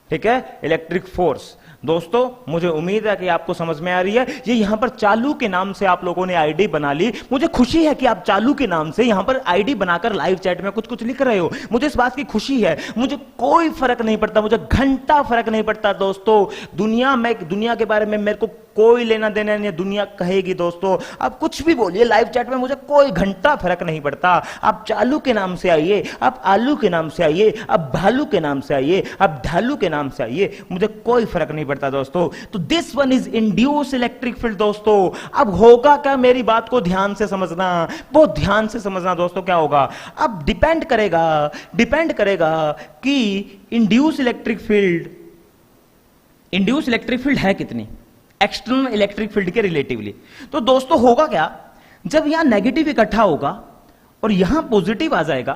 ठीक है, इलेक्ट्रिक फोर्स। दोस्तों मुझे उम्मीद है कि आपको समझ में आ रही है। ये यहां पर चालू के नाम से आप लोगों ने आईडी बना ली। मुझे खुशी है कि आप चालू के नाम से यहां पर आईडी बनाकर लाइव चैट में कुछ कुछ लिख रहे हो। मुझे इस बात की खुशी है। मुझे कोई फर्क नहीं पड़ता, मुझे घंटा फर्क नहीं पड़ता दोस्तों। दुनिया के बारे में मेरे को कोई लेना देना नहीं, दुनिया कहेगी दोस्तों। आप कुछ भी बोलिए लाइव चैट में, मुझे कोई घंटा फर्क नहीं पड़ता। आप चालू के नाम से आइए, आप आलू के नाम से आइए, आप भालू के नाम से आइए, आप ढालू के नाम से आइए, मुझे कोई फर्क नहीं पड़ता दोस्तों। तो this one is induce electric field दोस्तों। अब होगा क्या, मेरी बात को ध्यान से समझना, बहुत ध्यान से समझना दोस्तों। क्या होगा? अब डिपेंड करेगा कि इंड्यूस इलेक्ट्रिक फील्ड है कितनी एक्सटर्नल इलेक्ट्रिक फील्ड के रिलेटिवली। तो दोस्तों होगा क्या, जब यहां नेगेटिव इकट्ठा होगा और यहां पॉजिटिव आ जाएगा,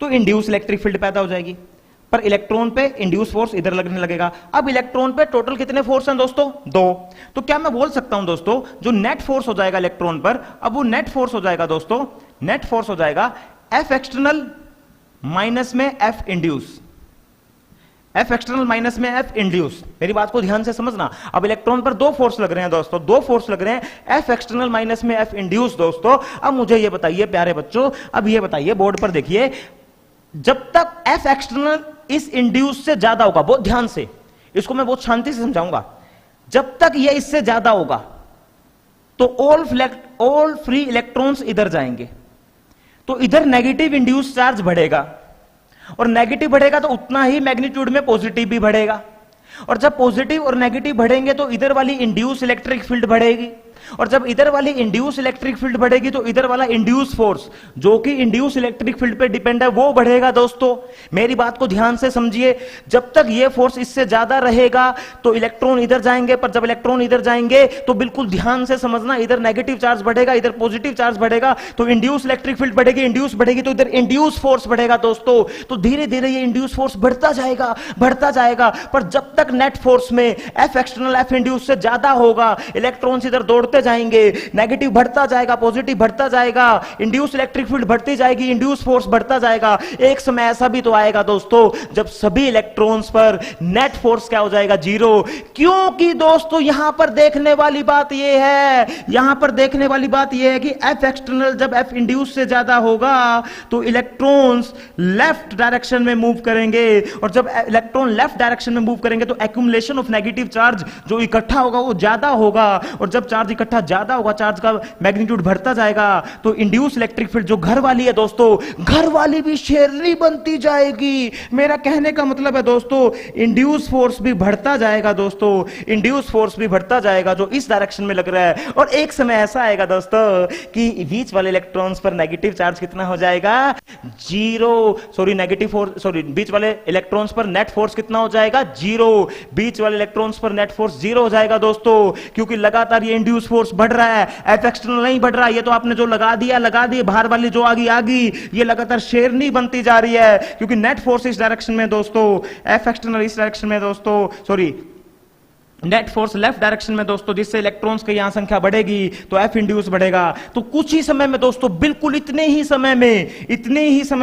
तो इंड्यूस इलेक्ट्रिक फील्ड पैदा हो जाएगी। पर इलेक्ट्रॉन पे इंड्यूस फोर्स इधर लगने लगेगा। अब इलेक्ट्रॉन पे टोटल कितने फोर्स हैं दोस्तों? 2। तो क्या मैं बोल सकता हूं दोस्तों, जो नेट फोर्स हो जाएगा इलेक्ट्रॉन पर, अब वो नेट फोर्स हो जाएगा दोस्तों, नेट फोर्स हो जाएगा एफ एक्सटर्नल माइनस में F induce, F external minus में एफ इंड्यूस। मेरी बात को ध्यान से समझना। अब इलेक्ट्रॉन पर 2 फोर्स लग रहे हैं दोस्तों, 2 फोर्स लग रहे हैं, एफ एक्सटर्नल माइनस में एफ इंड्यूस दोस्तों। अब मुझे ये बताइए प्यारे बच्चों, अब ये बताइए, बोर्ड पर देखिए, जब तक एफ एक्सटर्नल इस इंड्यूस से ज्यादा होगा, बहुत ध्यान से, इसको मैं बहुत शांति से समझाऊंगा, जब तक ये इससे ज्यादा होगा तो ऑल फ्री इलेक्ट्रॉन्स इधर जाएंगे, तो इधर नेगेटिव इंड्यूस चार्ज बढ़ेगा, और नेगेटिव बढ़ेगा तो उतना ही मैग्नीट्यूड में पॉजिटिव भी बढ़ेगा, और जब पॉजिटिव और नेगेटिव बढ़ेंगे तो इधर वाली इंड्यूस इलेक्ट्रिक फील्ड बढ़ेगी, और जब इधर वाली इंड्यूस इलेक्ट्रिक फील्ड बढ़ेगी तो इधर वाला इंड्यूस फोर्स जो कि इंड्यूस इलेक्ट्रिक फील्ड पे डिपेंड है वो बढ़ेगा दोस्तों। मेरी बात को ध्यान से समझिए, जब तक ये फोर्स इससे ज्यादा रहेगा तो इलेक्ट्रॉन इधर जाएंगे, पर जब इलेक्ट्रॉन इधर जाएंगे तो बिल्कुल ध्यान से समझना, इधर नेगेटिव चार्ज बढ़ेगा, इधर पॉजिटिव चार्ज बढ़ेगा, तो इंड्यूस इलेक्ट्रिक फील्ड बढ़ेगी, इंड्यूस बढ़ेगी तो इधर इंड्यूस फोर्स बढ़ेगा दोस्तों। तो धीरे धीरे ये इंड्यूस फोर्स बढ़ता जाएगा, बढ़ता जाएगा, पर जब तक नेट फोर्स में एफ एक्सटर्नल एफ इंड्यूस से ज्यादा होगा, इलेक्ट्रॉन्स इधर दौड़ते जाएंगे, नेगेटिव बढ़ता जाएगा, पॉजिटिव बढ़ता जाएगा, इंड्यूस इलेक्ट्रिक फील्ड बढ़ती जाएगी, इंड्यूस फोर्स बढ़ता जाएगा। एक समय ऐसा भी तो आएगा दोस्तों जब सभी इलेक्ट्रॉन्स पर नेट फोर्स क्या हो जाएगा? 0। क्योंकि दोस्तों यहां पर देखने वाली बात यह है, यहां पर देखने वाली बात यह है कि एफ एक्सटर्नल जब एफ इंड्यूस से ज्यादा होगा तो इलेक्ट्रॉन्स लेफ्ट डायरेक्शन में मूव करेंगे, और जब इलेक्ट्रॉन लेफ्ट डायरेक्शन में मूव करेंगे तो एक्यूमुलेशन ऑफ नेगेटिव चार्ज जो इकट्ठा होगा वो ज्यादा होगा, और जब चार्ज इकट्ठा ज्यादा होगा, चार्ज का मैग्नीट्यूड बढ़ता जाएगा, तो इंड्यूस इलेक्ट्रिक फील्ड जो घर वाली है दोस्तों, घर वाली भी शेरनी बनती जाएगी। मेरा कहने का मतलब है दोस्तों, इंड्यूस फोर्स भी बढ़ता जाएगा दोस्तों, इंड्यूस फोर्स भी बढ़ता जाएगा जो इस डायरेक्शन में लग रहा है, और एक समय ऐसा आएगा दोस्तों कि बीच वाले इलेक्ट्रॉन्स पर नेगेटिव चार्ज कितना हो जाएगा? 0। सॉरी, नेगेटिव फोर्स, सॉरी, बीच वाले इलेक्ट्रॉन्स पर नेट फोर्स कितना हो जाएगा? 0। बीच वाले इलेक्ट्रॉन्स पर नेट फोर्स 0 हो जाएगा दोस्तों, क्योंकि लगातार ये इंड्यूस फोर्स बढ़ रहा है, एफ एक्सटर्नल नहीं बढ़ रहा है। ये तो आपने जो लगा दिया, बाहर वाली जो आ गई, ये लगातार शेरनी बनती जा रही है, क्योंकि नेट फोर्स इस डायरेक्शन में दोस्तों, एफ एक्सटर्नल इस डायरेक्शन में दोस्तों, sorry, net force left direction में दोस्तों, जिससे इलेक्ट्रॉन्स की यहां संख्या बढ़ेगी तो एफ इंड्यूस बढ़ेगा। तो कुछ ही समय में दोस्तों, बिल्कुल इतने ही समय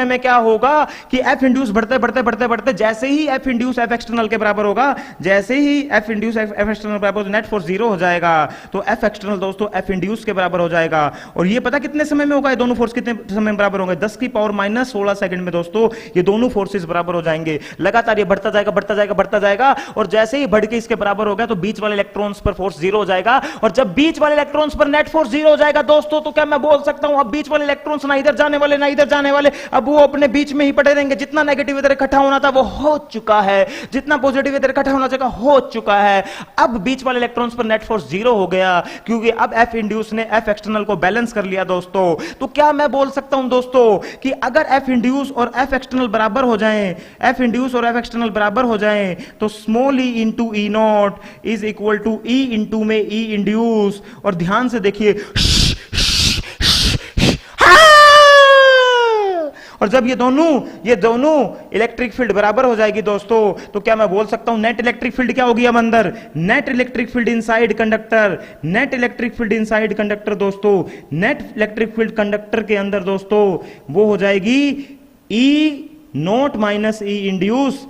में क्या होगा कि एफ इंड्यूस बढ़ते बढ़ते बढ़ते बढ़ते, जैसे ही एफ इंड्यूस एफ एक्सटर्नल के बराबर होगा, जैसे ही एफ इंड्यूस एफ एक्सटर्नल बराबर, नेट फोर्स 0 हो जाएगा, तो एफ एक्सटर्नल दोस्तों एफ इंड्यूस के बराबर हो जाएगा। और ये पता कितने समय में होगा? ये दोनों फोर्स कितने समय में बराबर होंगे? 10 की पावर माइनस 16 सेकंड में दोस्तों ये दोनों फोर्सेस बराबर हो जाएंगे। लगातार ये बढ़ता जाएगा, बढ़ता जाएगा, बढ़ता जाएगा, और जैसे ही बढ़ के इसके बराबर हो गया तो बीच वाले इलेक्ट्रॉन्स पर फोर्स 0 हो जाएगा, और जब बीच वाले इलेक्ट्रॉन्स पर नेट फोर्स 0 हो जाएगा दोस्तों, तो क्या मैं बोल सकता हूं अब बीच वाले इलेक्ट्रॉन्स ना इधर जाने वाले ना इधर जाने वाले, अब वो अपने बीच में ही पड़े रहेंगे। जितना नेगेटिव इधर इकट्ठा होना था वो हो चुका है, जितना पॉजिटिव इधर इकट्ठा होना चाहिए हो चुका है। अब बीच वाले इलेक्ट्रॉन्स पर नेट फोर्स 0 हो गया, क्योंकि अब एफ इंड्यूस ने एफ एक्सटर्नल को बैलेंस कर लिया दोस्तों। तो क्या मैं बोल सकता हूं दोस्तों कि अगर एफ इंड्यूस और एफ एक्सटर्नल बराबर हो जाएं, एफ इंड्यूस और एफ एक्सटर्नल बराबर हो जाएं, तो small E into E naught is equal to E into में ई इंड्यूस। और ध्यान से देखिए, और जब ये दोनों इलेक्ट्रिक फील्ड बराबर हो जाएगी दोस्तों, तो क्या मैं बोल सकता हूं नेट इलेक्ट्रिक फील्ड क्या होगी अब अंदर? Net electric field inside conductor, net electric field inside conductor दोस्तों, नेट इलेक्ट्रिक फील्ड कंडक्टर के अंदर दोस्तों वो हो जाएगी ई नॉट माइनस ई इंड्यूस,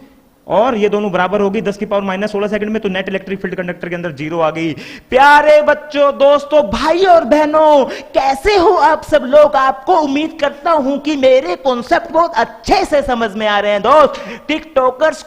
और ये दोनों बराबर होगी 10 की पावर माइनस 16 सेकंड में, तो नेट इलेक्ट्रिक फील्ड कंडक्टर के अंदर 0 आ गई। प्यारे बच्चों, दोस्तों, भाई और बहनों, कैसे हो आप सब लोग? आपको उम्मीद करता हूं कि मेरे कॉन्सेप्ट बहुत अच्छे से समझ में आ रहे हैं दोस्त। टिकटॉकर्स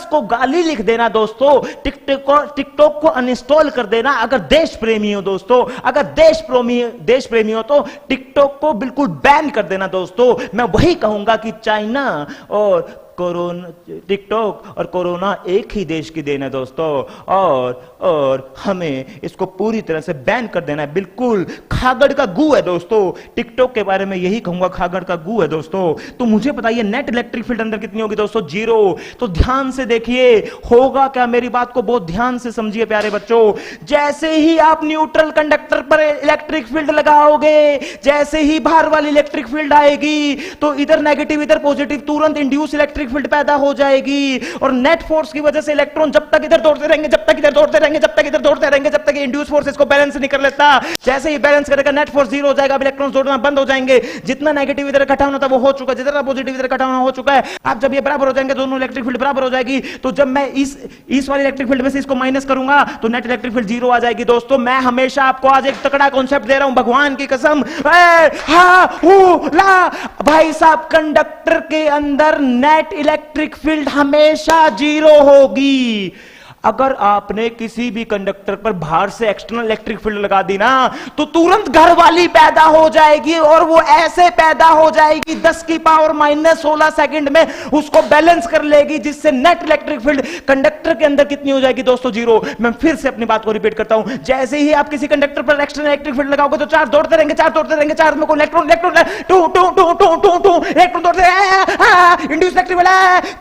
को गाली लिख देना दोस्तों, टिकटॉक को अनइंस्टॉल कर देना अगर देश प्रेमी हो दोस्तों, अगर देश प्रेमी हो तो टिकटॉक को बिल्कुल बैन कर देना दोस्तों। मैं वही कहूंगा कि चाइना और टिकटॉक और कोरोना एक ही देश की देन है दोस्तों, और हमें इसको पूरी तरह से बैन कर देना है। बिल्कुल खागड़ का गू है दोस्तों, टिकटॉक के बारे में यही कहूंगा, खागड़ का गू है दोस्तों। तो मुझे बताइए नेट इलेक्ट्रिक फील्ड अंदर कितनी होगी दोस्तों? 0। तो ध्यान से देखिए होगा क्या, मेरी बात को बहुत ध्यान से समझिए प्यारे बच्चों। जैसे ही आप न्यूट्रल कंडक्टर पर इलेक्ट्रिक फील्ड लगाओगे, जैसे ही बाहर वाली इलेक्ट्रिक फील्ड आएगी, तो इधर नेगेटिव इधर पॉजिटिव, तुरंत इंड्यूस इलेक्ट्रिक फील्ड पैदा हो जाएगी और नेट फोर्स की वजह से इलेक्ट्रॉन जब तक इधर दौड़ते रहेंगे, जब तक इधर दौड़ते रहेंगे, जब तक इधर दौड़ते रहेंगे, जब तक इंड्यूस फोर्स इसको बैलेंस नहीं कर लेता। जैसे ही बैलेंस करेगा नेट फोर्स जीरो हो जाएगा, इलेक्ट्रॉन दौड़ना बंद हो जाएंगे। जितना नेगेटिव इधर इकट्ठा होना था वो हो चुका है, जितना पॉजिटिव इधर इकट्ठा होना हो चुका है। अब जब ये बराबर हो जाएंगे, दोनों इलेक्ट्रिक फील्ड बराबर हो जाएगी, तो जब मैं इस वाली इलेक्ट्रिक फील्ड में से इसको माइनस करूंगा तो नेट इलेक्ट्रिक फील्ड जीरो आ जाएगी। दोस्तों मैं हमेशा आपको आज एक तगड़ा कॉन्सेप्ट दे रहा हूं, भगवान की कसम। भाई साहब, कंडक्टर के अंदर नेट इलेक्ट्रिक फील्ड हमेशा जीरो होगी। अगर आपने किसी भी कंडक्टर पर बाहर से एक्सटर्नल इलेक्ट्रिक फील्ड लगा दी ना, तो तुरंत घर वाली पैदा हो जाएगी और वो ऐसे पैदा हो जाएगी 10 की पावर -16 सेकंड में उसको बैलेंस कर लेगी, जिससे नेट इलेक्ट्रिक फील्ड कंडक्टर के अंदर कितनी हो जाएगी दोस्तों? जीरो। मैं फिर से अपनी बात को रिपीट करता हूं, जैसे ही आप किसी कंडक्टर पर एक्सटर्नल इलेक्ट्रिक फील्ड लगाओगे तो चार्ज दौड़ते रहेंगे, चार्ज दौड़ते रहेंगे, चार्ज में कोई इलेक्ट्रॉन इंड्यूस इलेक्ट्रिक फील्ड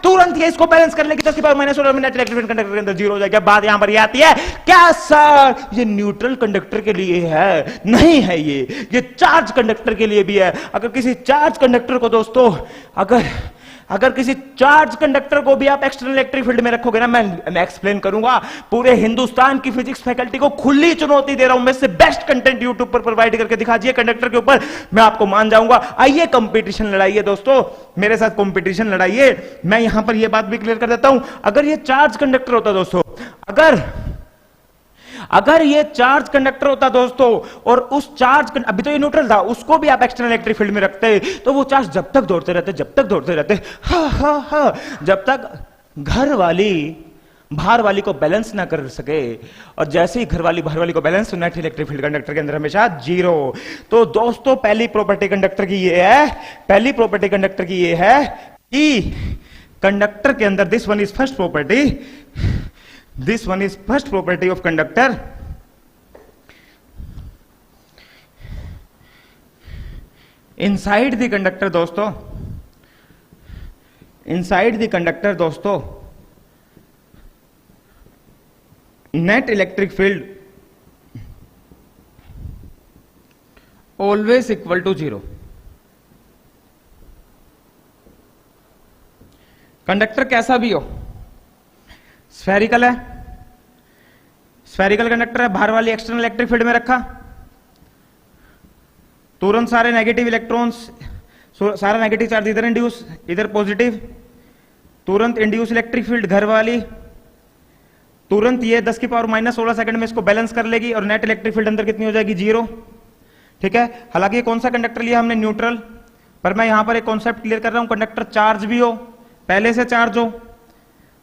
तुरंत ये इसको बैलेंस कर लेगी 10 की पावर -16 में नेट इलेक्ट्रिक फील्ड कंडक्टर के अंदर जीरो हो जाएगा। बात यहां पर ये आती है, क्या सर ये न्यूट्रल कंडक्टर के लिए है? नहीं है, ये चार्ज कंडक्टर के लिए भी है। अगर किसी चार्ज कंडक्टर को दोस्तों, अगर किसी चार्ज कंडक्टर को भी आप एक्सटर्नल इलेक्ट्रिक फील्ड में रखोगे ना, मैं एक्सप्लेन करूंगा, पूरे हिंदुस्तान की फिजिक्स फैकल्टी को खुली चुनौती दे रहा हूं, मैं से बेस्ट कंटेंट यूट्यूब पर प्रोवाइड करके दिखाइए कंडक्टर के ऊपर, मैं आपको मान जाऊंगा। आइए कंपटीशन लड़ाइए दोस्तों, मेरे साथ कंपटीशन लड़ाइए। मैं यहां पर यह बात भी क्लियर कर देता हूं, अगर ये चार्ज कंडक्टर होता दोस्तों, अगर ये चार्ज कंडक्टर होता दोस्तों, और उस चार्ज, अभी तो ये न्यूट्रल था, उसको भी आप एक्सटर्नल इलेक्ट्रिक फील्ड में रखते, तो वो चार्ज जब तक दौड़ते रहते, जब तक दौड़ते रहते, जब तक घर वाली बाहर वाली को बैलेंस ना कर सके, और जैसे ही घर वाली बाहर वाली को बैलेंस, तो नेट इलेक्ट्रिक फील्ड कंडक्टर के अंदर हमेशा जीरो। तो दोस्तों पहली प्रॉपर्टी कंडक्टर की ये है, पहली प्रॉपर्टी कंडक्टर की ये है कि कंडक्टर के अंदर this one is first property, this one is first property of conductor, inside the conductor दोस्तों, inside the conductor दोस्तों net electric field always equal to 0। Conductor कैसा भी हो, स्फेरिकल है, स्फेरिकल कंडक्टर है, बाहर वाली एक्सटर्नल इलेक्ट्रिक फील्ड में रखा, तुरंत सारे नेगेटिव इलेक्ट्रॉन्स, सारा नेगेटिव चार्ज इधर इंड्यूस, इधर पॉजिटिव, तुरंत इंड्यूस इलेक्ट्रिक फील्ड घर वाली, तुरंत ये 10 की पावर -16 सेकंड में इसको बैलेंस कर लेगी और नेट इलेक्ट्रिक फील्ड अंदर कितनी हो जाएगी? जीरो। ठीक है, हालांकि ये कौन सा कंडक्टर लिया हमने? न्यूट्रल। पर मैं यहां पर एक कॉन्सेप्ट क्लियर कर रहा हूं, कंडक्टर चार्ज भी हो, पहले से चार्ज हो,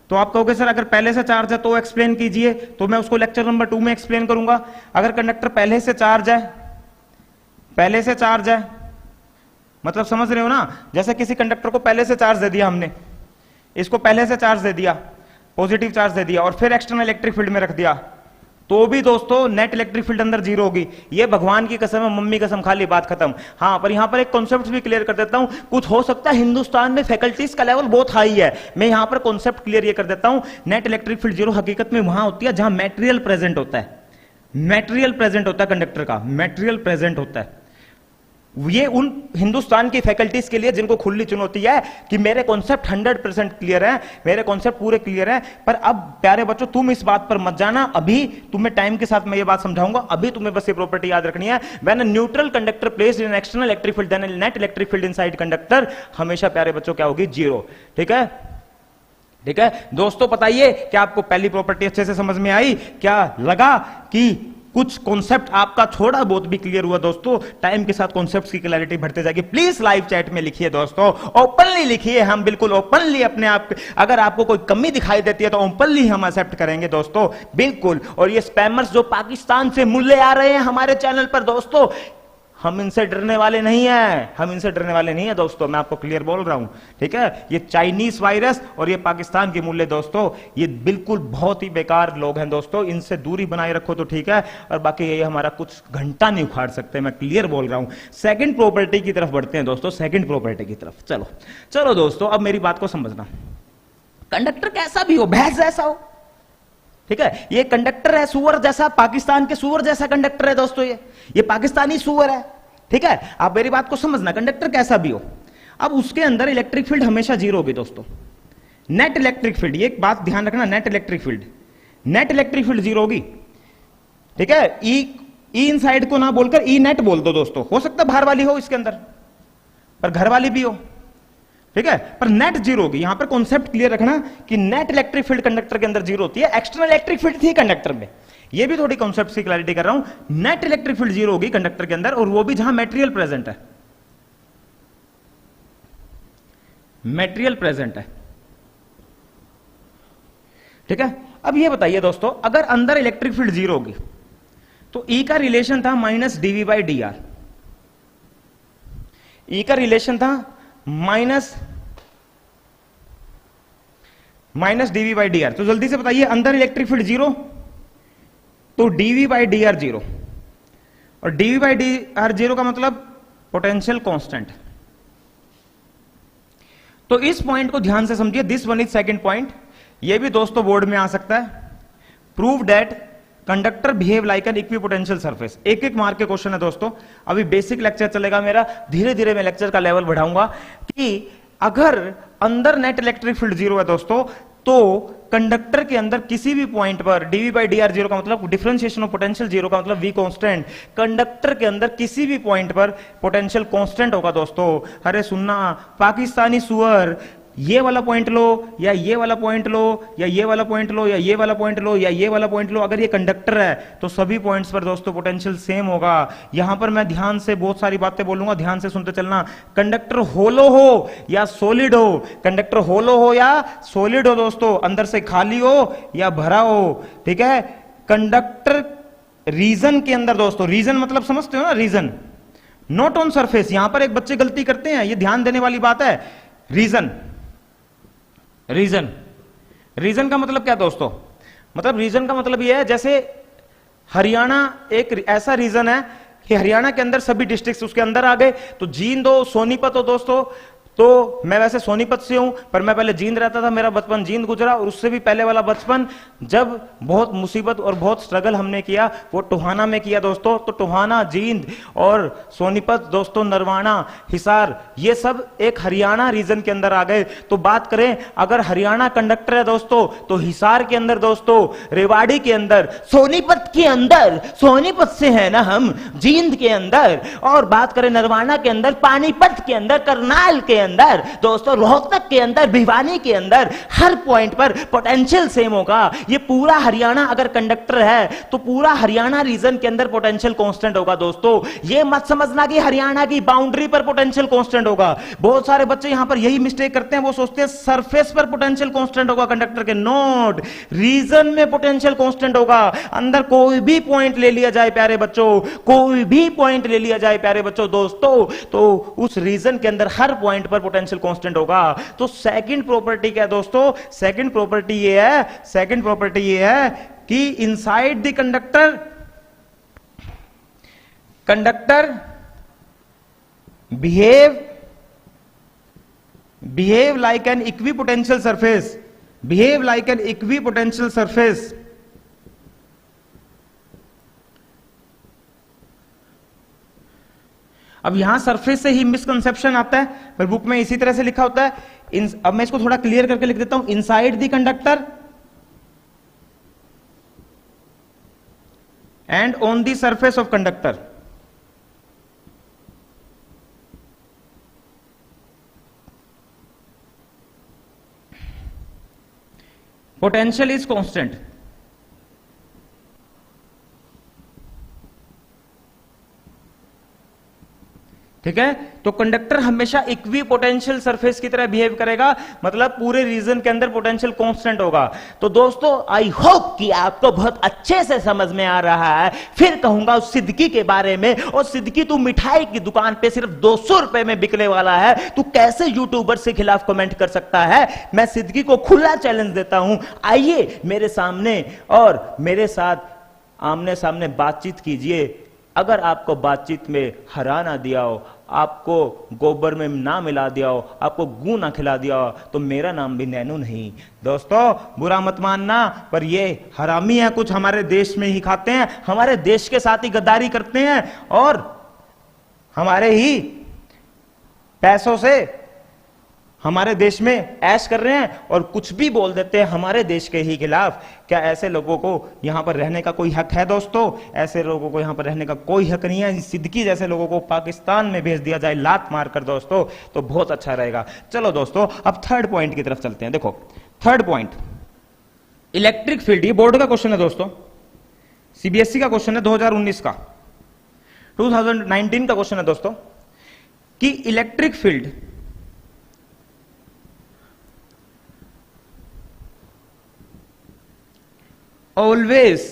तो आप कहोगे सर अगर पहले से चार्ज है तो एक्सप्लेन कीजिए, तो मैं उसको लेक्चर नंबर 2 में एक्सप्लेन करूंगा। अगर कंडक्टर पहले से चार्ज है, पहले से चार्ज है, मतलब समझ रहे हो ना, जैसे किसी कंडक्टर को पहले से चार्ज दे दिया हमने, इसको पहले से चार्ज दे दिया, पॉजिटिव चार्ज दे दिया, और फिर एक्सटर्नल इलेक्ट्रिक फील्ड में रख दिया, तो भी दोस्तों नेट इलेक्ट्रिक फील्ड अंदर जीरो होगी। ये भगवान की कसम है, मम्मी कसम खा ली, बात खत्म। हाँ, पर यहां पर एक कॉन्सेप्ट भी क्लियर कर देता हूं, कुछ हो सकता है हिंदुस्तान में फैकल्टीज का लेवल बहुत हाई है, मैं यहां पर कॉन्सेप्ट क्लियर ये कर देता हूं, नेट इलेक्ट्रिक फील्ड जीरो हकीकत में वहां होती है जहां मेटेरियल प्रेजेंट होता है, मेटेरियल प्रेजेंट होता है कंडक्टर का, मेटेरियल प्रेजेंट होता है। ये उन हिंदुस्तान की फैकल्टीज के लिए जिनको खुली चुनौती है कि मेरे कॉन्सेप्ट 100% क्लियर है, मेरे कॉन्सेप्ट पूरे क्लियर है। पर अब प्यारे बच्चों तुम इस बात पर मत जाना, अभी तुम्हें टाइम के साथ मैं ये बात समझाऊंगा, अभी तुम्हें बस ये प्रॉपर्टी याद रखनी है, when a neutral conductor placed in external electric field then net electric field inside conductor हमेशा प्यारे बच्चों क्या होगी? जीरो। ठीक है, ठीक है दोस्तों, बताइए क्या आपको पहली प्रॉपर्टी अच्छे से समझ में आई? क्या लगा कि कुछ कॉन्सेप्ट आपका थोड़ा बहुत भी क्लियर हुआ? दोस्तों टाइम के साथ कॉन्सेप्ट्स की क्लैरिटी बढ़ते जाएगी। प्लीज लाइव चैट में लिखिए दोस्तों, ओपनली लिखिए, हम बिल्कुल ओपनली अपने आप, अगर आपको कोई कमी दिखाई देती है तो ओपनली हम एक्सेप्ट करेंगे दोस्तों, बिल्कुल। और ये स्पैमर्स जो पाकिस्तान से मुल्ले आ रहे हैं हमारे चैनल पर दोस्तों, हम इनसे डरने वाले नहीं हैं, हम इनसे डरने वाले नहीं है दोस्तों, मैं आपको क्लियर बोल रहा हूं। ठीक है, ये चाइनीज वायरस और ये पाकिस्तान के मूल्य दोस्तों, ये बिल्कुल बहुत ही बेकार लोग हैं दोस्तों, इनसे दूरी बनाए रखो तो ठीक है, और बाकी ये हमारा कुछ घंटा नहीं उखाड़ सकते, मैं क्लियर बोल रहा हूं। सेकंड प्रॉपर्टी की तरफ बढ़ते हैं दोस्तों, सेकंड प्रॉपर्टी की तरफ। चलो चलो दोस्तों, अब मेरी बात को समझना, कंडक्टर कैसा भी हो, भैंस जैसा हो, ठीक है, ये कंडक्टर है सुअर जैसा, पाकिस्तान के सुअर जैसा कंडक्टर है दोस्तों, ये पाकिस्तानी सुअर है। ठीक है, आप मेरी बात को समझना, कंडक्टर कैसा भी हो, अब उसके अंदर इलेक्ट्रिक फील्ड हमेशा जीरो होगी दोस्तों, नेट इलेक्ट्रिक फील्ड, ये एक बात ध्यान रखना, नेट इलेक्ट्रिक फील्ड जीरो होगी, ठीक है। ई इनसाइड को ना बोलकर ई नेट बोल दो दोस्तों, हो सकता है बाहर वाली हो इसके अंदर, पर घर वाली भी हो, ठीक है, पर नेट जीरो होगी। यहां पर कॉन्सेप्ट क्लियर रखना कि नेट इलेक्ट्रिक फील्ड कंडक्टर के अंदर जीरो होती है, एक्सटर्नल इलेक्ट्रिक फील्ड थी कंडक्टर में, ये भी थोड़ी कॉन्सेप्ट की क्लैरिटी कर रहा हूं। नेट इलेक्ट्रिक फील्ड जीरो होगी कंडक्टर के अंदर, और वो भी जहां मेटेरियल प्रेजेंट है, मेटेरियल प्रेजेंट है, ठीक है। अब ये बताइए दोस्तों, अगर अंदर इलेक्ट्रिक फील्ड जीरो होगी तो ई का रिलेशन था minus d V by D r, E का रिलेशन था minus d V by D r. तो जल्दी से बताइए, अंदर इलेक्ट्रिक फील्ड जीरो तो d V by D R zero, और d V by D R zero का मतलब पोटेंशियल कांस्टेंट। तो इस पॉइंट को ध्यान से समझिए, this one is second point, ये भी दोस्तों बोर्ड में आ सकता है। Prove that conductor behave like an equipotential surface. एक एक मार्क के क्वेश्चन है दोस्तों, अभी बेसिक लेक्चर चलेगा मेरा, धीरे धीरे मैं लेक्चर का लेवल बढ़ाऊंगा कि अगर अंदर नेट इलेक्ट्रिक फील्ड जीरो है दोस्तों, तो कंडक्टर के अंदर किसी भी पॉइंट पर DV by D R zero का मतलब डिफरेंशिएशन ऑफ पोटेंशियल जीरो का मतलब वी कांस्टेंट, कंडक्टर के अंदर किसी भी पॉइंट पर पोटेंशियल कांस्टेंट होगा दोस्तों। अरे सुनना, पाकिस्तानी सुअर, ये वाला पॉइंट लो या ये वाला पॉइंट लो या ये वाला पॉइंट लो या ये वाला पॉइंट लो या ये वाला पॉइंट लो, अगर ये कंडक्टर है तो सभी पॉइंट्स पर दोस्तों पोटेंशियल सेम होगा। यहां पर मैं ध्यान से बहुत सारी बातें बोलूंगा, ध्यान से सुनते चलना। कंडक्टर होलो हो या सॉलिड हो, कंडक्टर होलो हो या सॉलिड हो दोस्तों, अंदर से खाली हो या भरा हो, ठीक है। कंडक्टर रीजन के अंदर दोस्तों, रीजन मतलब समझते हो ना, रीजन नॉट ऑन सरफेस। यहां पर एक बच्चे गलती करते हैं, ये ध्यान देने वाली बात है। रीजन का मतलब क्या दोस्तों, मतलब रीजन का मतलब यह है, जैसे हरियाणा एक ऐसा रीजन है कि हरियाणा के अंदर सभी डिस्ट्रिक्ट उसके अंदर आ गए, तो जींद हो, सोनीपत हो दोस्तों। तो मैं वैसे सोनीपत से हूं, पर मैं पहले जींद रहता था, मेरा बचपन जींद गुजरा, और उससे भी पहले वाला बचपन जब बहुत मुसीबत और बहुत स्ट्रगल हमने किया वो टोहाना में किया दोस्तों। तो टोहाना, जींद और सोनीपत दोस्तों, नरवाना, हिसार, ये सब एक हरियाणा रीजन के अंदर आ गए। तो बात करें अगर हरियाणा कंडक्टर है दोस्तों, तो हिसार के अंदर दोस्तों, रेवाड़ी के अंदर, सोनीपत के अंदर, सोनीपत से है ना हम, जींद के अंदर, और बात करें नरवाना के अंदर, पानीपत के अंदर, करनाल के अंदर दोस्तों, रोहतक के अंदर, भिवानी के अंदर, हर पॉइंट पर पोटेंशियल सेम होगा। ये पूरा हरियाणा अगर कंडक्टर है तो पूरा हरियाणा रीजन के अंदर पोटेंशियल कांस्टेंट होगा दोस्तों। ये मत समझना कि हरियाणा की बाउंड्री पर पोटेंशियल कांस्टेंट होगा। बहुत सारे बच्चे यहां पर यही मिस्टेक करते हैं, वो सोचते हैं सरफेस पर पोटेंशियल कांस्टेंट होगा कंडक्टर के। नोट, रीजन में पोटेंशियल कांस्टेंट होगा। अंदर कोई भी पॉइंट ले लिया जाए प्यारे बच्चों, कोई भी पॉइंट ले लिया जाए प्यारे बच्चों दोस्तों, तो उस रीजन के अंदर हर पॉइंट पर पोटेंशियल कांस्टेंट होगा। तो सेकंड प्रॉपर्टी क्या है दोस्तों, सेकंड प्रॉपर्टी ये है कि inside the conductor behave like an equipotential surface, अब यहां सरफेस से ही मिसकंसेप्शन आता है, पर बुक में इसी तरह से लिखा होता है। अब मैं इसको थोड़ा क्लियर करके लिख देता हूं, inside the conductor and on the surface of conductor, potential is constant. ठीक है, तो कंडक्टर हमेशा इक्वी पोटेंशियल सरफेस की तरह बिहेव करेगा, मतलब पूरे रीजन के अंदर पोटेंशियल कांस्टेंट होगा। तो दोस्तों आई होप कि आपको बहुत अच्छे से समझ में आ रहा है। फिर कहूंगा उस सिद्दीकी के बारे में, और सिद्दीकी तू मिठाई की दुकान पे सिर्फ 200 रुपए में बिकने वाला है, तू कैसे यूट्यूबर के खिलाफ कमेंट कर सकता है? मैं सिद्दीकी को खुला चैलेंज देता हूं, आइए मेरे सामने और मेरे साथ आमने सामने बातचीत कीजिए। अगर आपको बातचीत में हरा ना दिया हो, आपको गोबर में ना मिला दिया हो, आपको गू ना खिला दिया हो, तो मेरा नाम भी नैनू नहीं। दोस्तों बुरा मत मानना, पर ये हरामी है, कुछ हमारे देश में ही खाते हैं, हमारे देश के साथ ही गद्दारी करते हैं, और हमारे ही पैसों से हमारे देश में ऐश कर रहे हैं और कुछ भी बोल देते हैं हमारे देश के ही खिलाफ। क्या ऐसे लोगों को यहां पर रहने का कोई हक है दोस्तों? ऐसे लोगों को यहां पर रहने का कोई हक नहीं है। सिद्दीकी जैसे लोगों को पाकिस्तान में भेज दिया जाए लात मारकर दोस्तों, तो बहुत अच्छा रहेगा। चलो दोस्तों, अब थर्ड पॉइंट की तरफ चलते हैं। देखो थर्ड पॉइंट, इलेक्ट्रिक फील्ड, ये बोर्ड का क्वेश्चन है दोस्तों, सीबीएसई का क्वेश्चन है 2019 का, 2019 का क्वेश्चन है दोस्तों, कि electric field always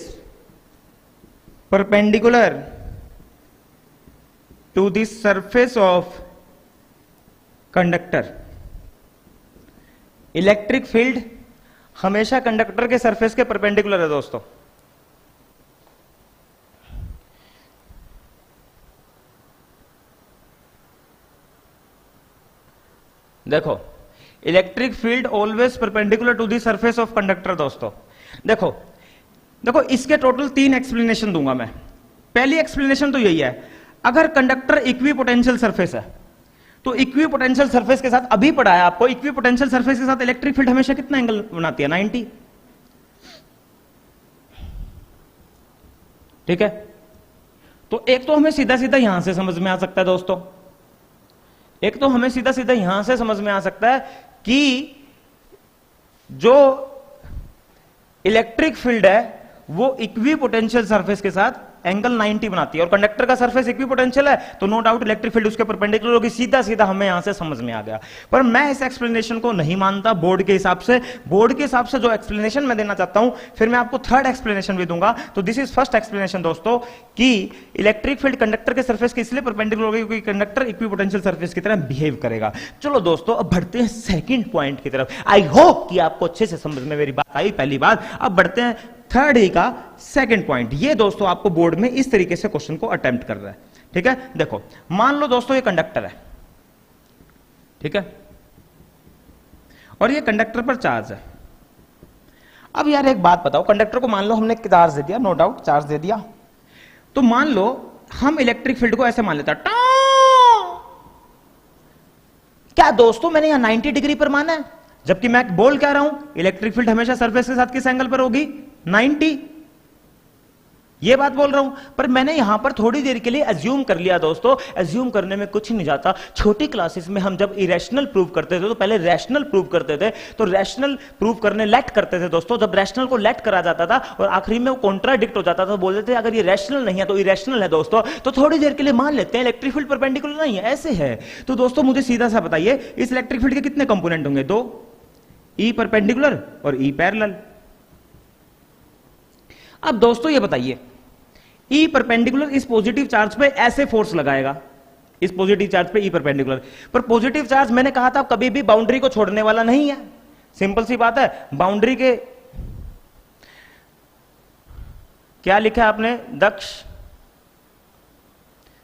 perpendicular to the surface of conductor। Electric field हमेशा कंडक्टर के सरफेस के परपेंडिकुलर है दोस्तों। देखो, electric field always perpendicular to the surface of conductor दोस्तों। देखो देखो, इसके टोटल 3 एक्सप्लेनेशन दूंगा मैं। पहली एक्सप्लेनेशन तो यही है, अगर कंडक्टर इक्वी पोटेंशियल सरफेस है तो इक्वी पोटेंशियल सरफेस के साथ, अभी पढ़ा है आपको, इक्वी पोटेंशियल सरफेस के साथ इलेक्ट्रिक फील्ड हमेशा कितना एंगल बनाती है? 90। ठीक है, तो एक तो हमें सीधा सीधा यहां से समझ में आ सकता है दोस्तों, एक तो हमें सीधा सीधा यहां से समझ में आ सकता है कि जो इलेक्ट्रिक फील्ड है वो इक्वी पोटेंशियल सरफेस के साथ एंगल 90 बनाती है, और कंडक्टर का सरफेस इक्वी पोटेंशियल है तो नो डाउट इलेक्ट्रिक फील्ड उसके परपेंडिकुलर होगी। सीधा सीधा हमें यहां से समझ में आ गया। पर मैं इस एक्सप्लेनेशन को नहीं मानता बोर्ड के हिसाब से। बोर्ड के हिसाब से जो एक्सप्लेनेशन मैं देना चाहता हूं, फिर मैं आपको थर्ड एक्सप्लेनेशन भी दूंगा। तो दिस इज फर्स्ट एक्सप्लेनेशन दोस्तों, कि इलेक्ट्रिक फील्ड कंडक्टर के सरफेस के इसलिए परपेंडिकुलर होगी क्योंकि कंडक्टर इक्वी पोटेंशियल सरफेस की तरह बिहेव करेगा। चलो दोस्तों, अब बढ़ते हैं सेकंड पॉइंट की तरफ। आई होप कि आपको अच्छे से समझ में मेरी बात आई पहली बात। अब बढ़ते हैं थर्ड ही का सेकंड पॉइंट। ये दोस्तों आपको बोर्ड में इस तरीके से क्वेश्चन को अटेम्प्ट कर रहा है। ठीक है, देखो मान लो दोस्तों ये कंडक्टर है, ठीक है, और ये कंडक्टर पर चार्ज है। अब यार एक बात बताओ, कंडक्टर को मान लो हमने चार्ज दे दिया, नो डाउट चार्ज दे दिया, तो मान लो हम इलेक्ट्रिक फील्ड को ऐसे मान लेता, क्या दोस्तों मैंने यहां 90 डिग्री पर माना है, जबकि मैं बोल क्या रहा हूं, इलेक्ट्रिक फील्ड हमेशा सरफेस के साथ किस एंगल पर होगी? 90। ये बात बोल रहा हूं। पर मैंने यहां पर थोड़ी देर के लिए अज्यूम कर लिया दोस्तों। अज्यूम करने में कुछ नहीं जाता। छोटी क्लासेस में हम जब इरेशनल प्रूव करते थे तो पहले रैशनल प्रूव करते थे, तो रैशनल प्रूव करने लेट करते थे दोस्तों। जब रैशनल को लेट करा जाता था और आखिरी में वो कॉन्ट्राडिक्ट हो जाता था, बोलते थे अगर ये रैशनल नहीं है तो इरेशनल है दोस्तों, तो थोड़ी देर के लिए मान लेते हैं इलेक्ट्रिक फील्ड परपेंडिकुलर नहीं है, ऐसे है। तो दोस्तों मुझे सीधा सा बताइए, इस इलेक्ट्रिक फील्ड के कितने कंपोनेंट होंगे? 2, ई परपेंडिकुलर और ई पैरेलल। अब दोस्तों ये बताइए, ई परपेंडिकुलर इस पॉजिटिव चार्ज पे ऐसे फोर्स लगाएगा, इस पॉजिटिव चार्ज पे ई परपेंडिकुलर, पर पॉजिटिव चार्ज मैंने कहा था कभी भी बाउंड्री को छोड़ने वाला नहीं है। सिंपल सी बात है, बाउंड्री के क्या लिखा है आपने? Daksh,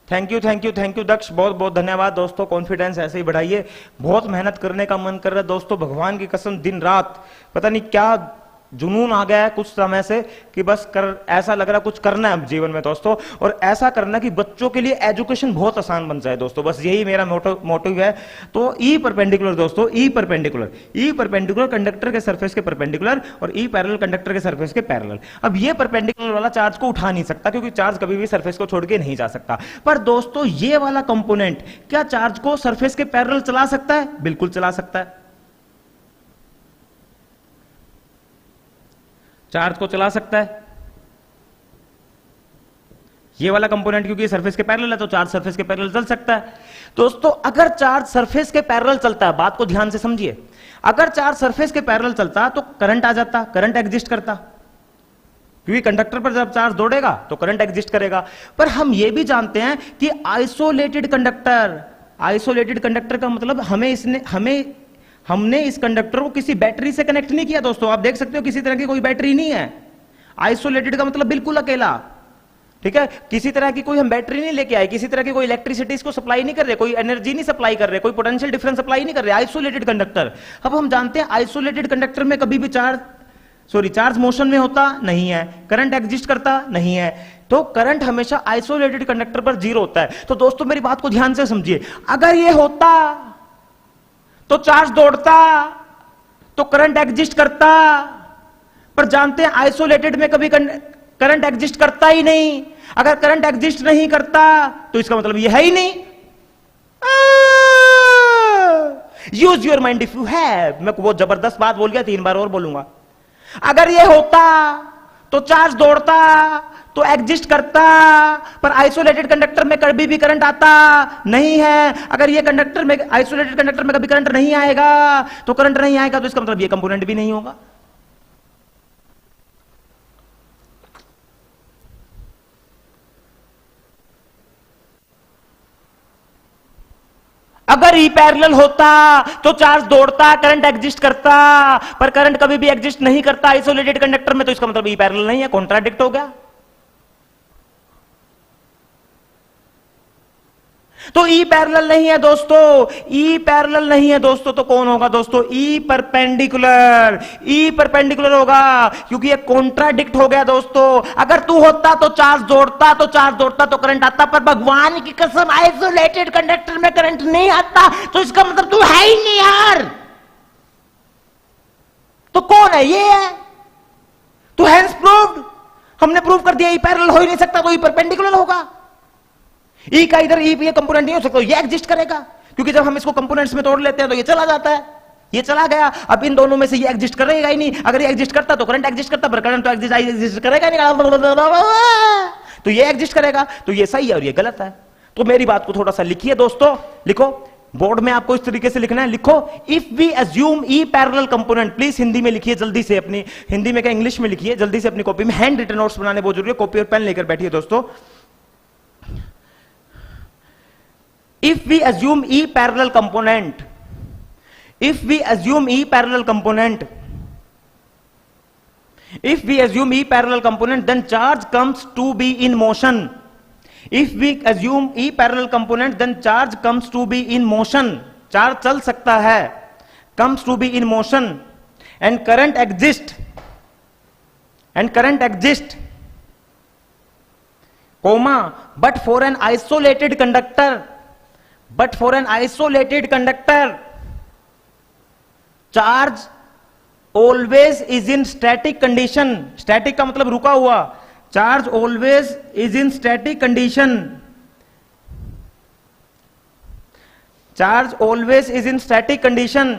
thank you thank you thank you Daksh, बहुत बहुत धन्यवाद दोस्तों। कॉन्फिडेंस ऐसे ही बढ़ाइए। बहुत मेहनत करने का मन कर रहा है दोस्तों, भगवान की कसम, दिन रात पता नहीं क्या जुनून आ गया है कुछ समय से कि बस ऐसा लग रहा है कुछ करना है जीवन में दोस्तों, और ऐसा करना कि बच्चों के लिए एजुकेशन बहुत आसान बन जाए दोस्तों, बस यही मेरा मोटिव है। तो ई परपेंडिकुलर दोस्तों, ई परपेंडिकुलर कंडक्टर के सरफेस के परपेंडिकुलर और ई पैरेलल कंडक्टर के सरफेस के पैरेलल। अब ये परपेंडिकुलर वाला चार्ज को उठा नहीं सकता क्योंकि चार्ज कभी भी सरफेस को छोड़ के नहीं जा सकता। पर दोस्तों ये वाला कंपोनेंट क्या चार्ज को सरफेस के पैरेलल चला सकता है? बिल्कुल चला सकता है, चार्ज को चला सकता है ये वाला कंपोनेंट, क्योंकि सरफेस के पैरेलल है तो चार्ज सरफेस के पैरेलल चल सकता है। दोस्तों अगर चार्ज सरफेस के पैरेलल चलता है, बात को ध्यान से समझिए, अगर चार्ज सरफेस के पैरेलल चलता तो करंट आ जाता, करंट एग्जिस्ट करता, क्योंकि कंडक्टर पर जब चार्ज दौड़ेगा तो करंट एग्जिस्ट करेगा। पर हम यह भी जानते हैं कि आइसोलेटेड कंडक्टर का मतलब हमने इस कंडक्टर को किसी बैटरी से कनेक्ट नहीं किया दोस्तों। आप देख सकते हो किसी तरह की कोई बैटरी नहीं है। आइसोलेटेड का मतलब बिल्कुल अकेला, ठीक है, किसी तरह की कोई हम बैटरी नहीं लेके आए, किसी तरह की कोई इलेक्ट्रिसिटी इसको सप्लाई नहीं कर रहे, कोई एनर्जी नहीं सप्लाई कर रहे, कोई पोटेंशियल डिफरेंस सप्लाई नहीं कर रहे, आइसोलेटेड कंडक्टर। अब हम जानते हैं आइसोलेटेड कंडक्टर में कभी भी चार्ज मोशन में होता नहीं है, करंट एग्जिस्ट करता नहीं है, तो करंट हमेशा आइसोलेटेड कंडक्टर पर जीरो होता है। तो दोस्तों मेरी बात को ध्यान से समझिए, अगर ये होता तो चार्ज दौड़ता तो करंट एग्जिस्ट करता, पर जानते हैं आइसोलेटेड में कभी करंट एग्जिस्ट करता ही नहीं। अगर करंट एग्जिस्ट नहीं करता तो इसका मतलब यह है ही नहीं। Use your mind if you have. मैं बहुत जबरदस्त बात बोल गया, 3 बार और बोलूंगा। अगर यह होता तो चार्ज दौड़ता तो एग्जिस्ट करता, पर आइसोलेटेड कंडक्टर में कभी भी करंट आता नहीं है। अगर ये कंडक्टर में, आइसोलेटेड कंडक्टर में कभी करंट नहीं आएगा तो करंट नहीं आएगा तो इसका मतलब ये कंपोनेंट भी नहीं होगा। अगर ई पैरेलल होता तो चार्ज दौड़ता, करंट एग्जिस्ट करता, पर करंट कभी भी एग्जिस्ट नहीं करता आइसोलेटेड कंडक्टर में, तो इसका मतलब ई पैरेलल नहीं है, कॉन्ट्राडिक्ट हो गया। तो ई पैरेलल नहीं है दोस्तों, ई पैरेलल नहीं है दोस्तों, तो कौन होगा दोस्तों? E perpendicular. ई परपेंडिकुलर होगा क्योंकि ये कॉन्ट्राडिक्ट हो गया दोस्तों। अगर तू होता तो चार्ज दौड़ता, तो चार्ज दौड़ता तो करंट आता, पर भगवान की कसम आइसोलेटेड कंडक्टर में करंट नहीं आता, तो इसका मतलब तू है ही नहीं यार। तो कौन है? ये है। तो हैंस प्रूव्ड, हमने प्रूव कर दिया ई पैरेलल हो ही नहीं सकता, तो ई परपेंडिकुलर होगा। ई का इधर ई ये कंपोनेंट नहीं हो सकता, ये एग्जिस्ट करेगा, क्योंकि जब हम इसको कंपोनेंट्स में तोड़ लेते हैं तो ये चला जाता है, ये चला गया। अब इन दोनों में से ये एग्जिस्ट करेगा ही नहीं। अगर ये एग्जिस्ट करता तो करंट एग्जिस्ट करता, पर करंट तो एग्जिस्ट करेगा नहीं, तो ये एग्जिस्ट करेगा। तो ये सही है और ये गलत है। तो मेरी बात को थोड़ा सा लिखिए दोस्तों, लिखो बोर्ड में, आपको इस तरीके से लिखना है। लिखो if we assume E parallel component, please Hindi में लिखिए जल्दी से, अपनी हिंदी में क्या इंग्लिश में लिखिए जल्दी से अपनी कॉपी में। हैंड रिटन नोट्स बनाने बहुत जरूरी है, कॉपी और पेन लेकर बैठिए दोस्तों। If we assume E parallel component, if we assume E parallel component, if we assume E parallel component, then charge comes to be in motion. If we assume E parallel component, then charge comes to be in motion. Charge चल सकता है, comes to be in motion, and current exist, and current exist, comma, but for an isolated conductor. But for an isolated conductor, charge always is in static condition. Static का मतलब रुका हुआ। Charge always is in static condition. Charge always is in static condition.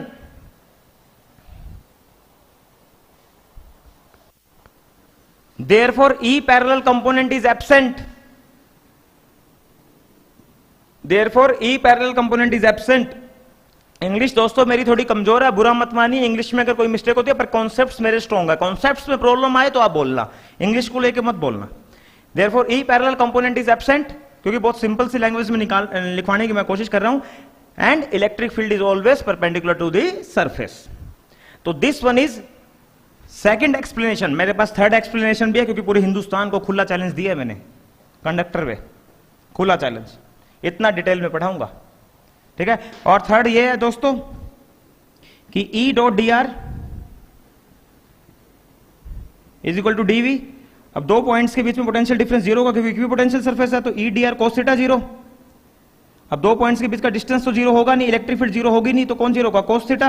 Therefore, E parallel component is absent. Therefore, E parallel component is absent. English दोस्तों मेरी थोड़ी कमजोर है, बुरा मत मानिए। इंग्लिश में अगर कोई मिस्टेक होती है, पर कॉन्सेप्ट्स मेरे स्ट्रॉन्ग है। कॉन्सेप्ट्स में प्रॉब्लम आए तो आप बोलना, इंग्लिश को लेके मत बोलना। Therefore, E parallel component is absent, क्योंकि बहुत सिंपल सी लैंग्वेज में लिखवाने की मैं कोशिश कर रहा हूं। And electric field is always perpendicular to the surface. तो this one is second explanation. मेरे पास थर्ड एक्सप्लेनेशन भी है, क्योंकि पूरे हिंदुस्तान को खुला चैलेंज दिया है मैंने कंडक्टर पे, खुला चैलेंज, इतना डिटेल में पढ़ाऊंगा, ठीक है। और थर्ड ये है दोस्तों कि E dot D R is equal to DV. अब दो पॉइंट्स के बीच में पोटेंशियल डिफरेंस जीरो का, क्योंकि इक्विपोटेंशियल सरफेस है, तो E D R cos theta zero. अब दो पॉइंट्स के बीच का डिस्टेंस तो जीरो होगा नहीं, इलेक्ट्रिक फील्ड जीरो होगी नहीं, तो कौन जीरो होगा? Cos theta.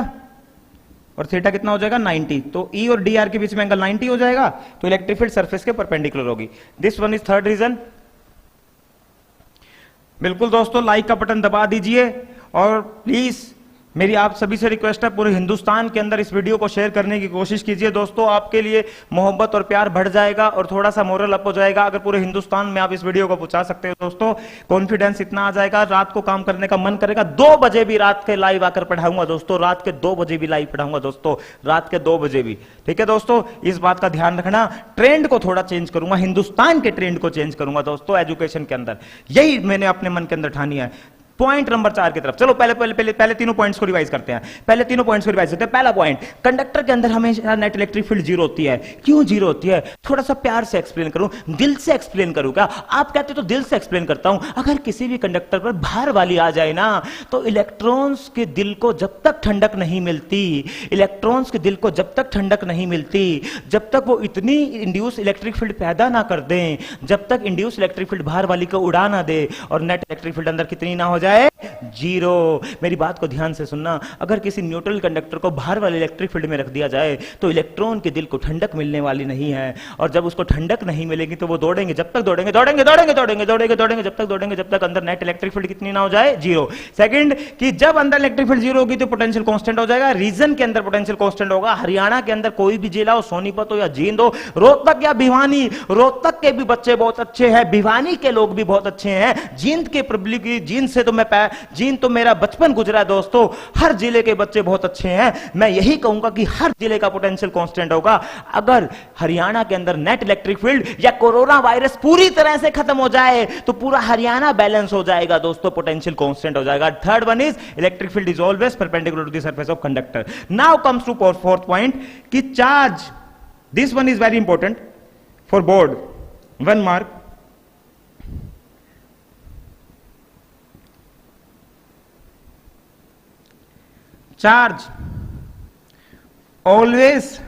और थीटा कितना हो जाएगा? 90। तो ई और डी आर के बीच में एंगल 90 हो जाएगा, तो इलेक्ट्रिक फील्ड सरफेस के परपेंडिकुलर होगी। This one is third reason. बिल्कुल दोस्तों, लाइक का बटन दबा दीजिए और प्लीज मेरी आप सभी से रिक्वेस्ट है, पूरे हिंदुस्तान के अंदर इस वीडियो को शेयर करने की कोशिश कीजिए दोस्तों। आपके लिए मोहब्बत और प्यार बढ़ जाएगा और थोड़ा सा मोरल अप हो जाएगा अगर पूरे हिंदुस्तान में आप इस वीडियो को पहुंचा सकते हो दोस्तों। कॉन्फिडेंस इतना आ जाएगा, रात को काम करने का मन करेगा। 2 बजे भी रात के लाइव आकर पढ़ाऊंगा दोस्तों, रात के 2 बजे भी लाइव पढ़ाऊंगा दोस्तों, रात के 2 बजे भी, ठीक है दोस्तों। इस बात का ध्यान रखना। ट्रेंड को थोड़ा चेंज करूंगा, हिंदुस्तान के ट्रेंड को चेंज करूंगा दोस्तों एजुकेशन के अंदर। यही मैंने अपने मन के अंदर ठानी है। पॉइंट नंबर 4 की तरफ चलो। पहले तीनों पॉइंट्स को रिवाइज करते हैं। पहला पॉइंट, कंडक्टर के अंदर हमेशा नेट इलेक्ट्रिक फील्ड जीरो होती है। क्यों जीरो होती है? थोड़ा सा प्यार से एक्सप्लेन करूं, दिल से एक्सप्लेन करूं क्या? आप कहते तो दिल से एक्सप्लेन करता हूं। अगर किसी भी कंडक्टर पर भार वाली आ जाए ना, तो इलेक्ट्रॉन्स के दिल को जब तक ठंडक नहीं मिलती, इलेक्ट्रॉन्स के दिल को जब तक ठंडक नहीं मिलती, जब तक वो इतनी इंड्यूस इलेक्ट्रिक फील्ड पैदा ना कर दें, जब तक इंड्यूस इलेक्ट्रिक फील्ड भार वाली को उड़ा ना दे और नेट इलेक्ट्रिक फील्ड अंदर कितनी ना हो जाए जीरो। मेरी बात को ध्यान से सुनना, अगर किसी न्यूट्रल कंडक्टर को बाहर वाले इलेक्ट्रिक फील्ड में रख दिया जाए तो इलेक्ट्रॉन के दिल को ठंडक मिलने वाली नहीं है, और जब उसको ठंडक नहीं मिलेगी तो वो दौड़ेंगे, जब तक दौड़ेंगे दौड़ेंगे दौड़ेंगे दौड़ेंगे दौड़ेंगे दौड़ेंगे जब तक दौड़ेंगे जब तक अंदर नेट इलेक्ट्रिक फील्ड कितनी ना हो जाए, जीरो। सेकंड, कि जब अंदर इलेक्ट्रिक फील्ड जीरो होगी तो पोटेंशियल कांस्टेंट हो जाएगा, रीजन के अंदर पोटेंशियल कांस्टेंट होगा। हरियाणा के अंदर कोई भी जिला हो, सोनीपत हो या जींद हो, रोहतक या भिवानी, रोहतक के भी बच्चे बहुत अच्छे हैं, भिवानी के लोग भी बहुत अच्छे हैं, जींद के पब्लिक, जींद से तो जींद तो मेरा बचपन गुजरा है दोस्तों। हर जिले के बच्चे बहुत अच्छे हैं। मैं यही कहूंगा कि हर जिले का पोटेंशियल कांस्टेंट होगा। अगर हरियाणा के अंदर नेट इलेक्ट्रिक फील्ड या कोरोना वायरस पूरी तरह से खत्म हो जाए तो पूरा हरियाणा बैलेंस हो जाएगा दोस्तों, पोटेंशियल कांस्टेंट हो जाएगा। Third one is electric field is always perpendicular to the surface of conductor. Now comes to fourth point कि charge, this one is very important for board, 1 mark. Charge always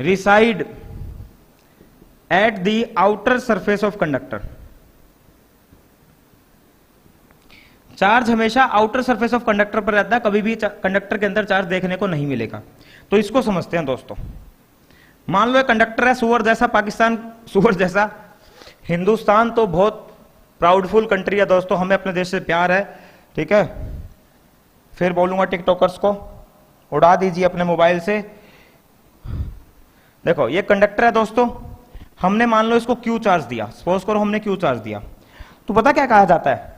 reside at the outer surface of conductor। Charge हमेशा outer surface of conductor पर रहता है, कभी भी conductor के अंदर charge देखने को नहीं मिलेगा। तो इसको समझते हैं दोस्तों। मान लो एक कंडक्टर है, सुअर जैसा, पाकिस्तान सुअर जैसा। हिंदुस्तान तो बहुत प्राउडफुल कंट्री है दोस्तों, हमें अपने देश से प्यार है, ठीक है। फिर बोलूंगा टिकटॉकर्स को उड़ा दीजिए अपने मोबाइल से। देखो ये कंडक्टर है दोस्तों, हमने मान लो इसको क्यू चार्ज दिया, सपोज करो हमने क्यू चार्ज दिया, तो पता क्या कहा जाता है,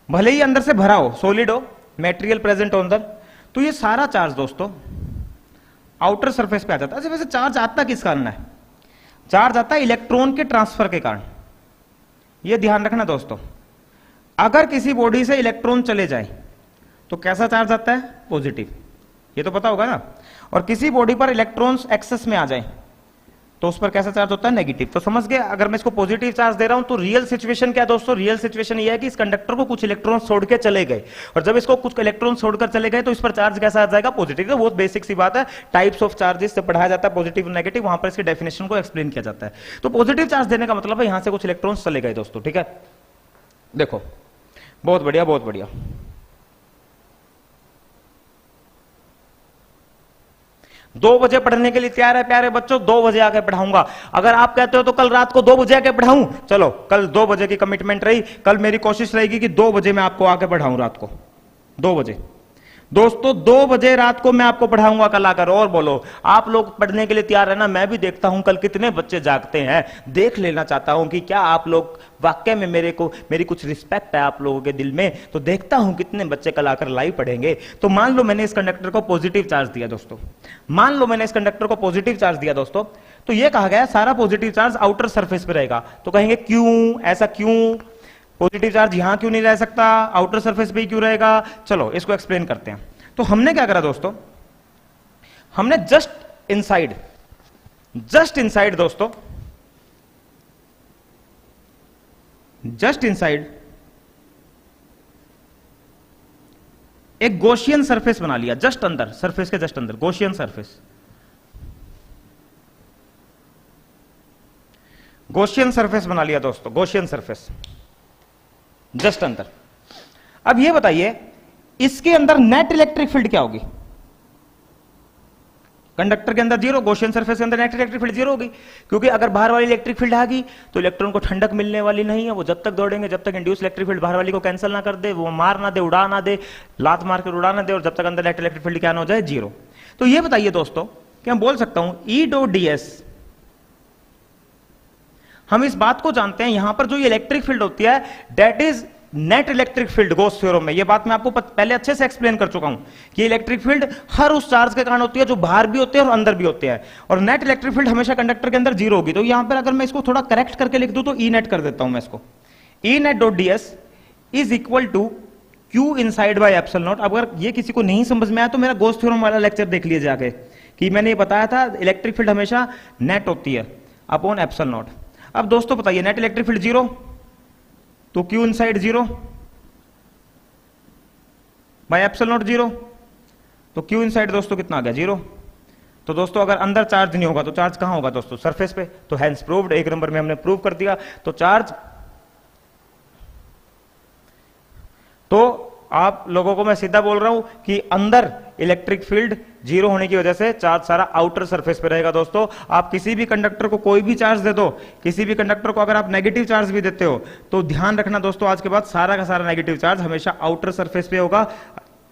भले ही अंदर से भरा हो, सॉलिड हो, मटेरियल प्रेजेंट हो अंदर, तो ये सारा चार्ज दोस्तों आउटर सरफेस पे आ जाता है। अच्छा वैसे चार्ज आता किस कारण है? चार्ज आता है इलेक्ट्रॉन के ट्रांसफर के कारण। ये ध्यान रखना दोस्तों, अगर किसी बॉडी से इलेक्ट्रॉन चले जाए तो कैसा चार्ज आता है? पॉजिटिव, ये तो पता होगा ना। और किसी बॉडी पर इलेक्ट्रॉन्स एक्सेस में आ जाए तो उस पर कैसा चार्ज होता है? नेगेटिव। तो समझ गए, अगर मैं इसको पॉजिटिव चार्ज दे रहा हूं तो रियल सिचुएशन क्या है दोस्तों? रियल सिचुएशन ये है कि इस कंडक्टर को कुछ इलेक्ट्रॉन्स छोड़ के चले गए, और जब इसको कुछ इलेक्ट्रॉन्स छोड़कर चले गए तो इस पर चार्ज कैसा आ जाएगा? पॉजिटिव। तो बहुत बेसिक सी बात है, टाइप्स ऑफ चार्जेस से पढ़ाया जाता है, पॉजिटिव नेगेटिव, वहां पर इसकी डेफिनेशन को एक्सप्लेन किया जाता है। तो पॉजिटिव चार्ज देने का मतलब है यहां से कुछ इलेक्ट्रॉन्स चले गए दोस्तों, ठीक है। देखो बहुत बढ़िया, बहुत बढ़िया। 2 बजे पढ़ने के लिए तैयार है प्यारे बच्चों? 2 बजे आके पढ़ाऊंगा। अगर आप कहते हो तो कल रात को 2 बजे आके पढ़ाऊं, चलो कल 2 बजे की कमिटमेंट रही, कल मेरी कोशिश रहेगी कि 2 बजे मैं आपको आके पढ़ाऊं, रात को 2 बजे। दोस्तों 2 बजे रात को मैं आपको पढ़ाऊंगा कल आकर। और बोलो, आप लोग पढ़ने के लिए तैयार है ना? मैं भी देखता हूं कल कितने बच्चे जागते हैं, देख लेना चाहता हूं कि क्या आप लोग वाकई में मेरी कुछ रिस्पेक्ट है आप लोगों के दिल में, तो देखता हूं कितने बच्चे कल आकर लाइव पढ़ेंगे। तो मान लो मैंने इस कंडक्टर को पॉजिटिव चार्ज दिया दोस्तों, मान लो मैंने इस कंडक्टर को पॉजिटिव चार्ज दिया दोस्तों, तो यह कहा गया सारा पॉजिटिव चार्ज आउटर सरफेस पे रहेगा। तो कहेंगे क्यों, ऐसा क्यों? पॉजिटिव चार्ज यहां क्यों नहीं रह सकता, आउटर सरफेस पे ही क्यों रहेगा? चलो इसको एक्सप्लेन करते हैं। तो हमने क्या करा दोस्तों, हमने जस्ट इनसाइड दोस्तों, जस्ट इनसाइड एक गॉसियन सरफेस बना लिया, जस्ट अंदर, सरफेस के जस्ट अंदर गॉसियन सरफेस, गॉसियन सरफेस बना लिया दोस्तों, गॉसियन सरफेस जस्ट अंदर। अब ये बताइए इसके अंदर नेट इलेक्ट्रिक फील्ड क्या होगी? कंडक्टर के अंदर जीरो, गॉसियन सरफेस के अंदर नेट इलेक्ट्रिक फील्ड जीरो होगी, क्योंकि अगर बाहर वाली इलेक्ट्रिक फील्ड आ गई तो इलेक्ट्रॉन को ठंडक मिलने वाली नहीं है। वो जब तक दौड़ेंगे, जब तक इंड्यूस इलेक्ट्रिक फील्ड बाहर वाली को कैंसिल ना कर दे, वो मार ना दे, उड़ा ना दे, लात मार कर उड़ा ना दे, और जब तक अंदर नेट इलेक्ट्रिक फील्ड क्या ना हो जाए? जीरो। तो ये बताइए दोस्तों कि मैं बोल सकता हूं ई डॉट ds, हम इस बात को जानते हैं यहां पर जो ये इलेक्ट्रिक फील्ड होती है that is net electric field Gauss theorem में। ये बात मैं आपको पहले अच्छे से एक्सप्लेन कर चुका हूं कि इलेक्ट्रिक फील्ड हर उस चार्ज के कारण होती है जो बाहर भी होते हैं और अंदर भी होते हैं, और नेट इलेक्ट्रिक फील्ड हमेशा कंडक्टर के अंदर जीरो होगी। तो यहां पर अगर मैं इसको थोड़ा करेक्ट करके लिख दूं तो ई नेट कर देता हूं मैं इसको, E net dot ds is equal to q inside by epsilon naught. अगर ये किसी को नहीं समझ में आया तो मेरा गॉस थ्योरम वाला लेक्चर देख लीजिए जाके, कि मैंने ये बताया था इलेक्ट्रिक फील्ड हमेशा नेट होती है अपॉन एप्सिलॉन नॉट। अब दोस्तों बताइए नेट इलेक्ट्रिक फील्ड जीरो तो Q inside zero by epsilon not zero, तो क्यू इनसाइड दोस्तों कितना आ गया? जीरो। तो दोस्तों अगर अंदर चार्ज नहीं होगा तो चार्ज कहां होगा दोस्तों? सरफेस पे। तो हैंस प्रूव्ड, 1 नंबर में हमने प्रूव कर दिया। तो चार्ज तो आप लोगों को मैं सीधा बोल रहा हूं कि अंदर इलेक्ट्रिक फील्ड जीरो होने की वजह से चार्ज सारा आउटर सरफेस पे रहेगा। दोस्तों आप किसी भी कंडक्टर को कोई भी चार्ज दे दो, किसी भी कंडक्टर को अगर आप नेगेटिव चार्ज भी देते हो तो ध्यान रखना दोस्तों, आज के बाद सारा का सारा नेगेटिव चार्ज हमेशा आउटर सरफेस पे होगा,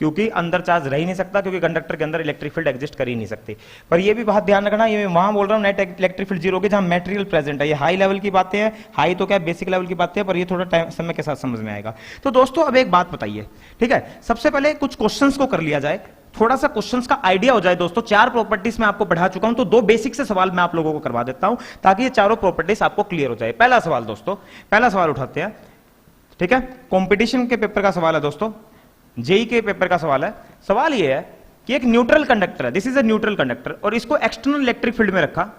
क्योंकि अंदर चार्ज रह ही नहीं सकता, क्योंकि कंडक्टर के अंदर इलेक्ट्रिक फील्ड एग्जिस्ट कर ही नहीं सकती। पर ये भी बात ध्यान रखना, ये मैं वहां बोल रहा हूं नेट इलेक्ट्रिक फील्ड जीरो होगी जहां मेटेरियल प्रेजेंट है। ये हाई लेवल की बातें हैं, हाई तो क्या बेसिक लेवल की बातें हैं, पर ये थोड़ा टाइम समय के साथ समझ में आएगा। तो दोस्तों अब एक बात बताइए, ठीक है, सबसे पहले कुछ क्वेश्चंस को कर लिया जाए, थोड़ा सा क्वेश्चंस का आइडिया हो जाए। दोस्तों 4 प्रॉपर्टीज मैं आपको पढ़ा चुका हूं, तो 2 बेसिक से सवाल मैं आप लोगों को करवा देता हूं ताकि ये चारों प्रॉपर्टीज आपको क्लियर हो जाए। पहला सवाल दोस्तों, पहला सवाल उठाते हैं, ठीक है, कंपटीशन के पेपर का सवाल है दोस्तों, जेई के पेपर का सवाल है। सवाल यह है कि एक न्यूट्रल कंडक्टर है, this is a neutral conductor, और इसको एक्सटर्नल इलेक्ट्रिक फील्ड में रखा।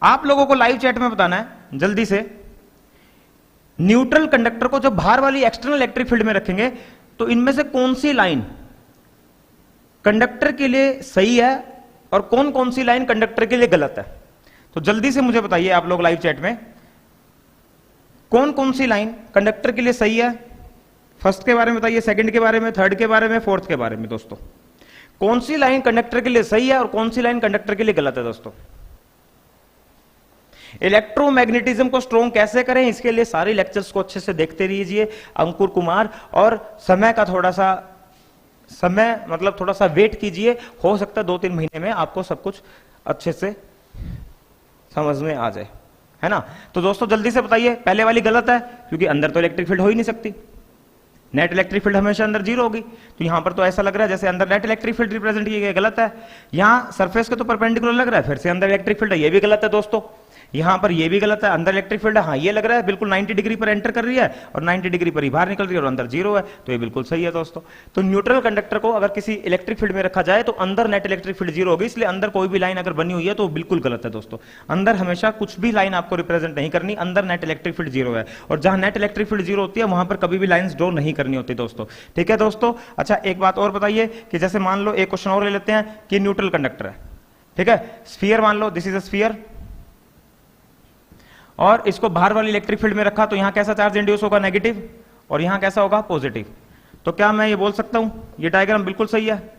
आप लोगों को लाइव चैट में बताना है जल्दी से, न्यूट्रल कंडक्टर को जब बाहर वाली एक्सटर्नल इलेक्ट्रिक फील्ड में रखेंगे तो इनमें से कौन सी लाइन कंडक्टर के लिए सही है और कौन कौन सी लाइन कंडक्टर के लिए गलत है। तो जल्दी से मुझे बताइए आप लोग लाइव चैट में, कौन कौन सी लाइन कंडक्टर के लिए सही है। फर्स्ट के बारे में बताइए, सेकंड के बारे में, थर्ड के बारे में, फोर्थ के बारे में। दोस्तों कौन सी लाइन कंडक्टर के लिए सही है और कौन सी लाइन कंडक्टर के लिए गलत है। दोस्तों इलेक्ट्रोमैग्नेटिज्म को स्ट्रॉन्ग कैसे करें, इसके लिए सारे लेक्चर्स को अच्छे से देखते रहिए अंकुर कुमार, और समय का थोड़ा सा समय मतलब थोड़ा सा वेट कीजिए, हो सकता है 2-3 महीने में आपको सब कुछ अच्छे से समझ में आ जाए, है ना। तो दोस्तों जल्दी से बताइए, पहले वाली गलत है क्योंकि अंदर तो इलेक्ट्रिक फील्ड हो ही नहीं सकती, नेट इलेक्ट्रिक फील्ड हमेशा अंदर जीरो होगी। तो यहां पर तो ऐसा लग रहा है जैसे अंदर नेट इलेक्ट्रिक फील्ड रिप्रेजेंट किया गया, गलत है। यहां सरफेस के तो परपेंडिकुलर लग रहा है, फिर से अंदर इलेक्ट्रिक फील्ड है, ये भी गलत है। दोस्तों यहां पर ये भी गलत है, अंदर इलेक्ट्रिक फील्ड है, हाँ ये लग रहा है बिल्कुल 90 डिग्री पर एंटर कर रही है और 90 डिग्री पर ही बाहर निकल रही है और अंदर जीरो है, तो ये बिल्कुल सही है। दोस्तों तो न्यूट्रल कंडक्टर को अगर किसी इलेक्ट्रिक फील्ड में रखा जाए तो अंदर नेट इलेक्ट्रिक फील्ड जीरो होगी, इसलिए अंदर कोई भी लाइन अगर बनी हुई है तो बिल्कुल गलत है। दोस्तों अंदर हमेशा कुछ भी लाइन आपको रिप्रेजेंट नहीं करनी, अंदर नेट इलेक्ट्रिक फील्ड जीरो है, और जहां नेट इलेक्ट्रिक फील्ड जीरो होती है वहां पर कभी भी लाइन ड्रॉ नहीं करनी होती। दोस्तों ठीक है दोस्तों। अच्छा एक बात और बताइए कि जैसे मान लो एक क्वेश्चन और ले लेते हैं कि न्यूट्रल कंडक्टर है, ठीक है, स्फीयर मान लो, दिस इज अ स्फीयर, और इसको बाहर वाली इलेक्ट्रिक फील्ड में रखा तो यहां कैसा चार्ज इंड्यूस होगा, नेगेटिव, और यहां कैसा होगा, पॉजिटिव। तो क्या मैं ये बोल सकता हूं ये डायग्राम बिल्कुल सही है।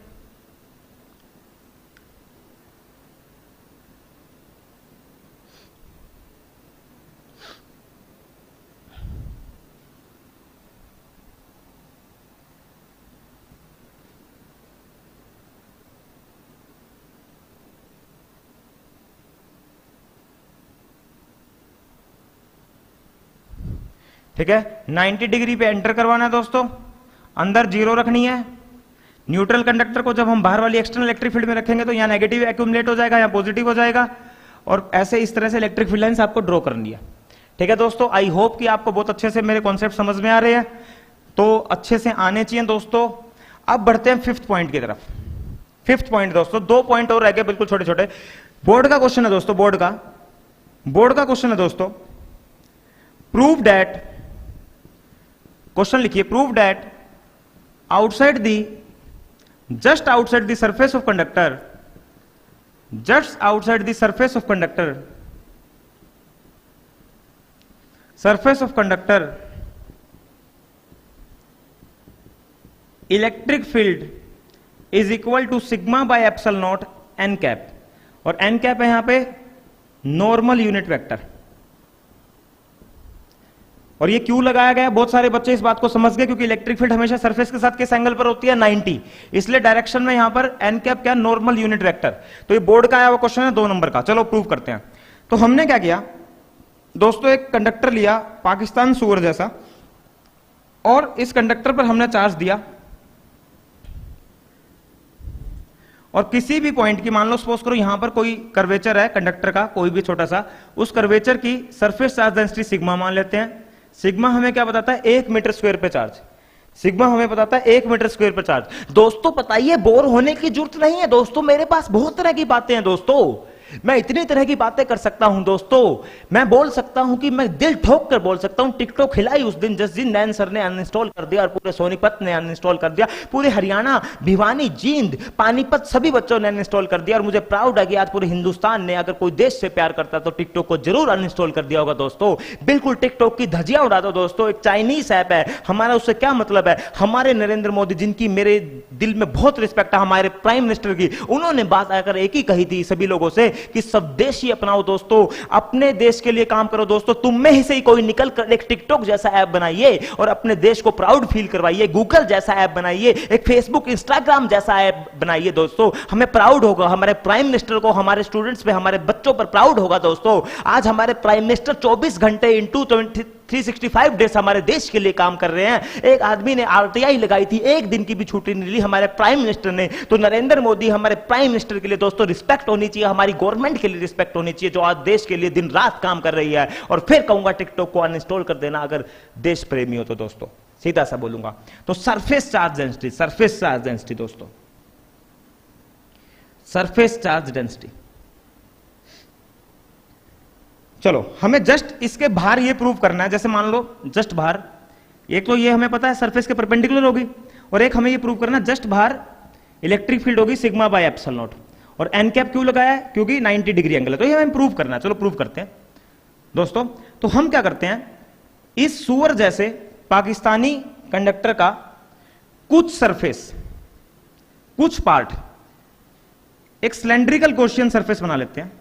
ठीक है, 90 डिग्री पे एंटर करवाना है दोस्तों, अंदर जीरो रखनी है। न्यूट्रल कंडक्टर को जब हम बाहर वाली एक्सटर्नल इलेक्ट्रिक फील्ड में रखेंगे तो यहाँ नेगेटिव एक्यूमुलेट हो जाएगा, यहाँ पॉजिटिव हो जाएगा, और ऐसे इस तरह से इलेक्ट्रिक फील्ड लाइंस आपको ड्रॉ करनी है। ठीक है दोस्तों, आई होप कि आपको बहुत अच्छे से मेरे कॉन्सेप्ट समझ में आ रहे हैं, तो अच्छे से आने चाहिए दोस्तों। अब बढ़ते हैं 5th पॉइंट की तरफ। 5th पॉइंट दोस्तों, 2 पॉइंट और रह गए बिल्कुल छोटे छोटे। बोर्ड का क्वेश्चन है दोस्तों, बोर्ड का क्वेश्चन है दोस्तों, प्रूव दैट, क्वेश्चन लिखिए, prove that outside the, just outside the surface of conductor, just outside the surface of conductor, surface of conductor, electric field is equal to sigma by epsilon naught n cap, और n cap है यहां पे normal unit vector, और ये क्यों लगाया गया, बहुत सारे बच्चे इस बात को समझ गए क्योंकि इलेक्ट्रिक फील्ड हमेशा सरफेस के साथ किस एंगल पर होती है, 90, इसलिए डायरेक्शन में यहां पर n कैप क्या, नॉर्मल यूनिट वेक्टर। तो ये बोर्ड का आया हुआ क्वेश्चन है 2 नंबर का, चलो प्रूव करते हैं। तो हमने क्या किया दोस्तों, एक कंडक्टर लिया पाकिस्तान सूअर जैसा, और इस कंडक्टर पर हमने चार्ज दिया, और किसी भी पॉइंट की, मान लो सपोज करो यहां पर कोई कर्वेचर है कंडक्टर का, कोई भी छोटा सा, उस कर्वेचर की सरफेस चार्ज डेंसिटी सिग्मा मान लेते हैं। सिग्मा हमें क्या बताता है, 1 मीटर स्क्वायर पे चार्ज, सिग्मा हमें बताता है 1 मीटर स्क्वायर पर चार्ज। दोस्तों बताइए, बोर होने की जरूरत नहीं है दोस्तों, मेरे पास बहुत तरह की बातें हैं दोस्तों, मैं इतनी तरह की बातें कर सकता हूं दोस्तों। मैं बोल सकता हूं कि मैं दिल ठोक कर बोल सकता हूं, टिकटॉक हिलाई उस दिन जिस दिन नैन सर ने अनइंस्टॉल कर दिया और पूरे सोनीपत ने अनइंस्टॉल कर दिया, पूरे हरियाणा, भिवानी, जींद, पानीपत सभी बच्चों ने अनइंस्टॉल कर दिया। और मुझे प्राउड है कि आज पूरे हिंदुस्तान ने, अगर कोई देश से प्यार करता तो टिकटॉक को जरूर अनइंस्टॉल कर दिया होगा दोस्तों। बिल्कुल टिकटॉक की धज्जियां उड़ा दो दोस्तों। एक चाइनीज ऐप है, हमारा उससे क्या मतलब है? हमारे नरेंद्र मोदी, जिनकी मेरे दिल में बहुत रिस्पेक्ट है, हमारे प्राइम मिनिस्टर की, उन्होंने बात आकर एक ही कही थी सभी लोगों से कि स्वदेशी अपनाओ दोस्तों, अपने देश के लिए काम करो दोस्तों। तुम में ही से ही कोई निकल कर एक टिकटॉक जैसा ऐप बनाइए और अपने देश को प्राउड फील करवाइए। गूगल जैसा ऐप बनाइए, एक फेसबुक, इंस्टाग्राम जैसा ऐप बनाइए दोस्तों। हमें प्राउड होगा, हमारे प्राइम मिनिस्टर को, हमारे स्टूडेंट्स पे, हमारे बच्चों पर प्राउड होगा दोस्तों। आज हमारे प्राइम मिनिस्टर 24 घंटे इंटू 365 डेज हमारे देश के लिए काम कर रहे हैं। एक आदमी ने आरटीआई लगाई थी, एक दिन की भी छुट्टी नहीं ली हमारे प्राइम मिनिस्टर ने। तो नरेंद्र मोदी, हमारे प्राइम मिनिस्टर के लिए दोस्तों रिस्पेक्ट होनी चाहिए, हमारी गवर्नमेंट के लिए रिस्पेक्ट होनी चाहिए, जो आज देश के लिए दिन रात काम कर रही है। और फिर कहूंगा टिकटॉक को अनइंस्टॉल कर देना अगर देश प्रेमी हो तो दोस्तों, सीधा सा बोलूंगा। तो surface charge density, surface charge density दोस्तों, सरफेस चार्ज डेंसिटी। चलो, हमें जस्ट इसके बाहर ये प्रूव करना है। जैसे मान लो जस्ट बाहर, एक तो ये हमें पता है सरफेस के परपेंडिकुलर होगी, और एक हमें ये प्रूव करना है जस्ट बाहर इलेक्ट्रिक फील्ड होगी सिग्मा बाय एप्सिलॉन नॉट। और एन कैप क्यों लगाया है? क्योंकि 90 डिग्री एंगल है। तो ये हमें प्रूव करना है। चलो प्रूव करते हैं दोस्तों। तो हम क्या करते हैं, इस सुअर जैसे पाकिस्तानी कंडक्टर का कुछ सरफेस, कुछ पार्ट एक सिलेंड्रिकल गॉसियन सरफेस बना लेते हैं।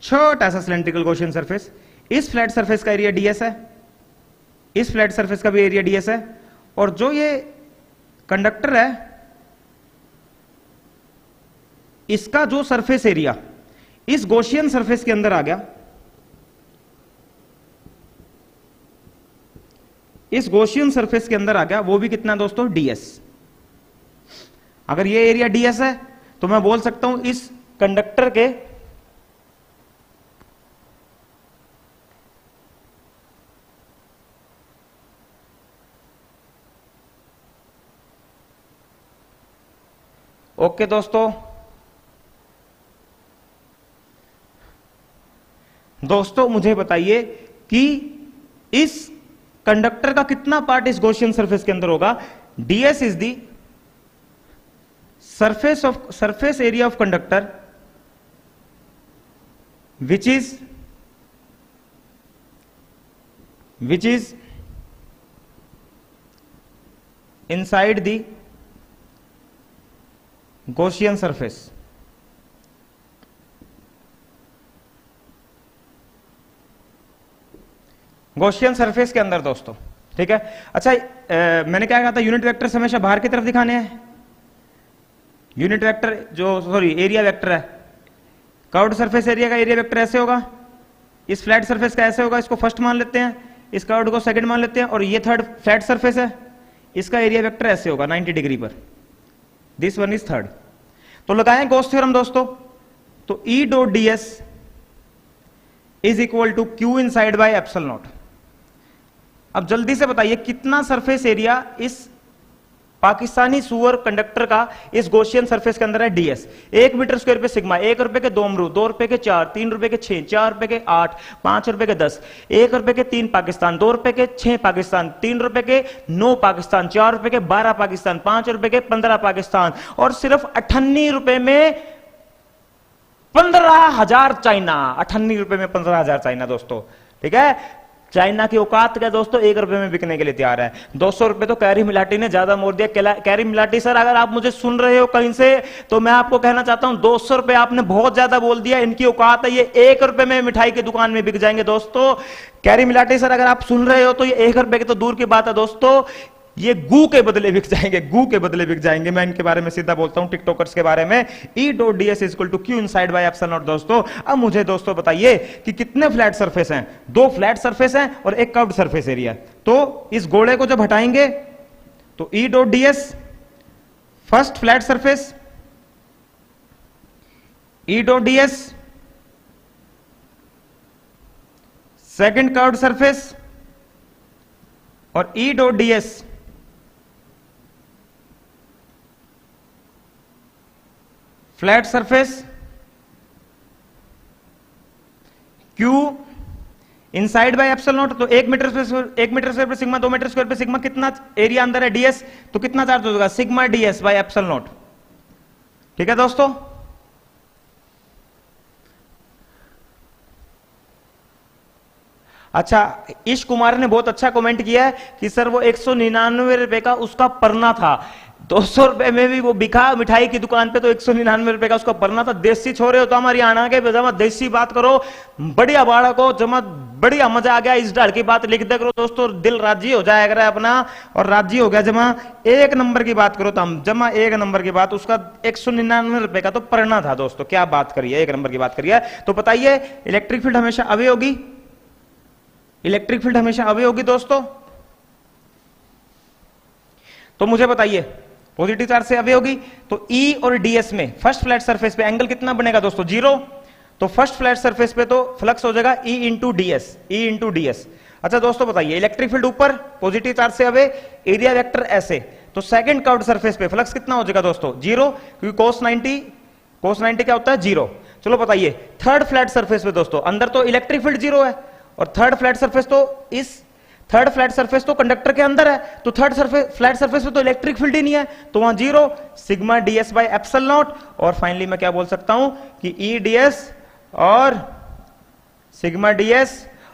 छोटा सा सिलेंड्रिकल गॉसियन सरफेस। इस फ्लैट सरफेस का एरिया डीएस है, इस फ्लैट सरफेस का भी एरिया डीएस है, और जो ये कंडक्टर है इसका जो सरफेस एरिया इस गॉसियन सरफेस के अंदर आ गया, इस गॉसियन सरफेस के अंदर आ गया, वो भी कितना दोस्तों? डीएस। अगर ये एरिया डीएस है तो मैं बोल सकता हूं इस कंडक्टर के ओके दोस्तों मुझे बताइए कि इस कंडक्टर का कितना पार्ट इस गॉसियन सरफेस के अंदर होगा? DS is the surface area of conductor which is inside the Gaussian surface. Gaussian surface के अंदर दोस्तों, ठीक है। अच्छा, मैंने क्या कहा था, यूनिट वेक्टर हमेशा बाहर की तरफ दिखाने हैं। यूनिट वेक्टर एरिया वेक्टर है, कर्व्ड सरफेस एरिया का एरिया वेक्टर ऐसे होगा, इस फ्लैट सरफेस का ऐसे होगा। इसको फर्स्ट मान लेते हैं, इस कर्व्ड को सेकंड मान लेते हैं, और ये थर्ड फ्लैट सरफेस है, इसका एरिया वेक्टर ऐसे होगा 90 डिग्री पर। This one is third. तो लगाएं गॉस थ्योरम दोस्तों। तो E dot ds is equal to Q inside by epsilon naught. अब जल्दी से बताइए कितना सरफेस एरिया इस पाकिस्तानी सुअर कंडक्टर का इस गॉसियन सरफेस के अंदर है? डीएस। 1 मीटर स्क्वायर पे सिग्मा, 1 रुपए के 2 अमरूद, 2 रुपए के 4, 3 रुपए के 6, 4 रुपए के 8, 5 रुपए के 10, 1 रुपए के 3 पाकिस्तान, 2 रुपए के 6 पाकिस्तान, 3 रुपए के 9 पाकिस्तान, 4 रुपए के 12 पाकिस्तान, 5 रुपए के 15 पाकिस्तान, और सिर्फ 98 रुपए में 15,000 चाइना। 98 रुपए में 15,000 चाइना दोस्तों, ठीक है। चाइना की औकात क्या दोस्तों? 1 रुपए में बिकने के लिए तैयार है। 200 रुपए तो कैरी मिलाटी ने ज्यादा मोड़ दिया। कैरी मिलाटी सर, अगर आप मुझे सुन रहे हो कहीं से, तो मैं आपको कहना चाहता हूं 200 रुपए आपने बहुत ज्यादा बोल दिया। इनकी औकात है ये 1 रुपए में मिठाई की दुकान में बिक जाएंगे दोस्तों। कैरी मिलाटी सर, अगर आप सुन रहे हो तो ये 1 रुपए की तो दूर की बात है दोस्तों, ये गू के बदले बिक जाएंगे, गू के बदले बिक जाएंगे। मैं इनके बारे में सीधा बोलता हूं, टिकटॉकर्स के बारे में। E dot ds is equal to Q inside by epsilon naught दोस्तों। अब मुझे दोस्तों बताइए कि कितने फ्लैट सरफेस हैं? 2 फ्लैट सरफेस हैं और एक कर्व्ड सरफेस एरिया। तो इस गोले को जब हटाएंगे तो E dot ds first flat surface, E dot ds second curved surface, और E dot ds flat surface Q inside by epsilon not, तो 1 मीटर स्क्वायर पे सिग्मा, 2 मीटर स्क्वायर पे सिग्मा, कितना एरिया अंदर है ds, तो कितना चार्ज हो जाएगा sigma ds bye epsilon not. ठीक है दोस्तों, अच्छा ईश कुमार ने बहुत अच्छा कमेंट किया है कि सर वो 199 रुपए का उसका पन्ना था, 200 रुपए में भी वो बिका मिठाई की दुकान पे, तो 199 रुपए का उसका पन्ना था। देसी छोरे हो तो हमारी आना के जमा देसी बात करो, बढ़िया बाड़ा को जमा बढ़िया मजा आ गया, इस डर की बात लिख दे करो दोस्तों, दिल राजी हो जाएगा अपना, और राजी हो गया जमा एक नंबर की बात करो तो हम जमा एक नंबर की बात, उसका 199 रुपए का तो पन्ना था दोस्तों, क्या बात करिए, एक नंबर की बात करिए। तो बताइए इलेक्ट्रिक फील्ड हमेशा अवे होगी, इलेक्ट्रिक फील्ड हमेशा अवे होगी दोस्तों, तो मुझे बताइए पॉजिटिव चार्ज से अवे होगी, तो E और ds में फर्स्ट फ्लैट सरफेस पे एंगल कितना बनेगा दोस्तों 0, तो फर्स्ट फ्लैट सरफेस पे तो फ्लक्स हो जाएगा E इंटू ds। अच्छा दोस्तों बताइए इलेक्ट्रिक फील्ड ऊपर पॉजिटिव चार्ज से अवे, एरिया वेक्टर ऐसे, तो सेकंड कर्व्ड सरफेस पे फ्लक्स कितना हो जाएगा दोस्तों 0, क्योंकि cos 90 क्या होता है 0। चलो बताइए थर्ड फ्लैट सरफेस पे दोस्तों अंदर तो इलेक्ट्रिक फील्ड 0 है, और थर्ड फ्लैट सरफेस तो थर्ड फ्लैट सरफेस तो कंडक्टर के अंदर है, तो थर्ड फ्लैट सरफेस पे तो इलेक्ट्रिक फील्ड ही नहीं है, तो वहां 0 sigma ds bye epsilon not, और फाइनली मैं क्या बोल सकता हूं कि E ds और सिग्मा ds,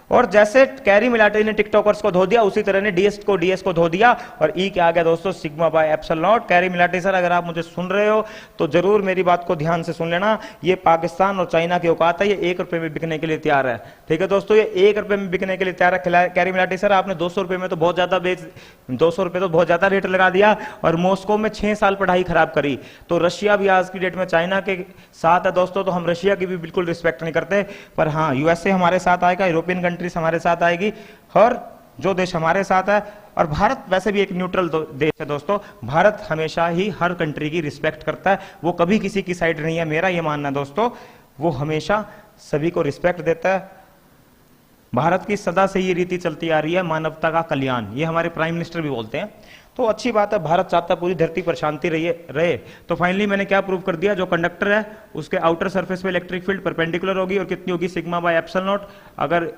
और जैसे कैरी मिलाटे ने टिकटॉकर्स को धो दिया उसी तरह ने ds को धो दिया, और E क्या आ गया दोस्तों सिग्मा बाय एप्सिलॉन नॉट। कैरी मिलाटे सर अगर आप मुझे सुन रहे हो तो जरूर मेरी बात को ध्यान से सुन लेना, ये पाकिस्तान और चाइना की औकात है, ये 1 रुपए में बिकने के लिए तैयार है। ठीक है दोस्तों, ये 1 रुपए में बिकने के लिए तैयार है। कैरी मिलाटे सर आपने 200 रुपए में तो बहुत ज्यादा 200 रुपए तो बहुत ज्यादा रेट लगा दिया, और मॉस्को में 6 साल पढ़ाई खराब करी, तो रशिया भी आज की डेट में चाइना के साथ है दोस्तों, तो हम रशिया की भी बिल्कुल रिस्पेक्ट नहीं करते, पर हाँ यूएसए हमारे साथ आएगा, यूरोपियन कंट्रीज हमारे साथ आएगी, और जो देश हमारे साथ है, और भारत वैसे भी एक न्यूट्रल देश है दोस्तों, भारत हमेशा ही हर कंट्री की रिस्पेक्ट करता है, वो कभी किसी की साइड नहीं है, मेरा ये मानना है दोस्तों, वो हमेशा सभी को रिस्पेक्ट देता है। भारत की सदा से ये रीति चलती आ रही है मानवता का कल्याण, ये हमारे प्राइम मिनिस्टर भी बोलते हैं, तो अच्छी बात है, भारत चाहता है पूरी धरती पर शांति रहे। तो फाइनली मैंने क्या प्रूव कर दिया, जो कंडक्टर है उसके आउटर सरफेस पे इलेक्ट्रिक फील्ड परपेंडिकुलर होगी, और कितनी होगी सिग्मा बाय एप्सिलॉन नॉट। अगर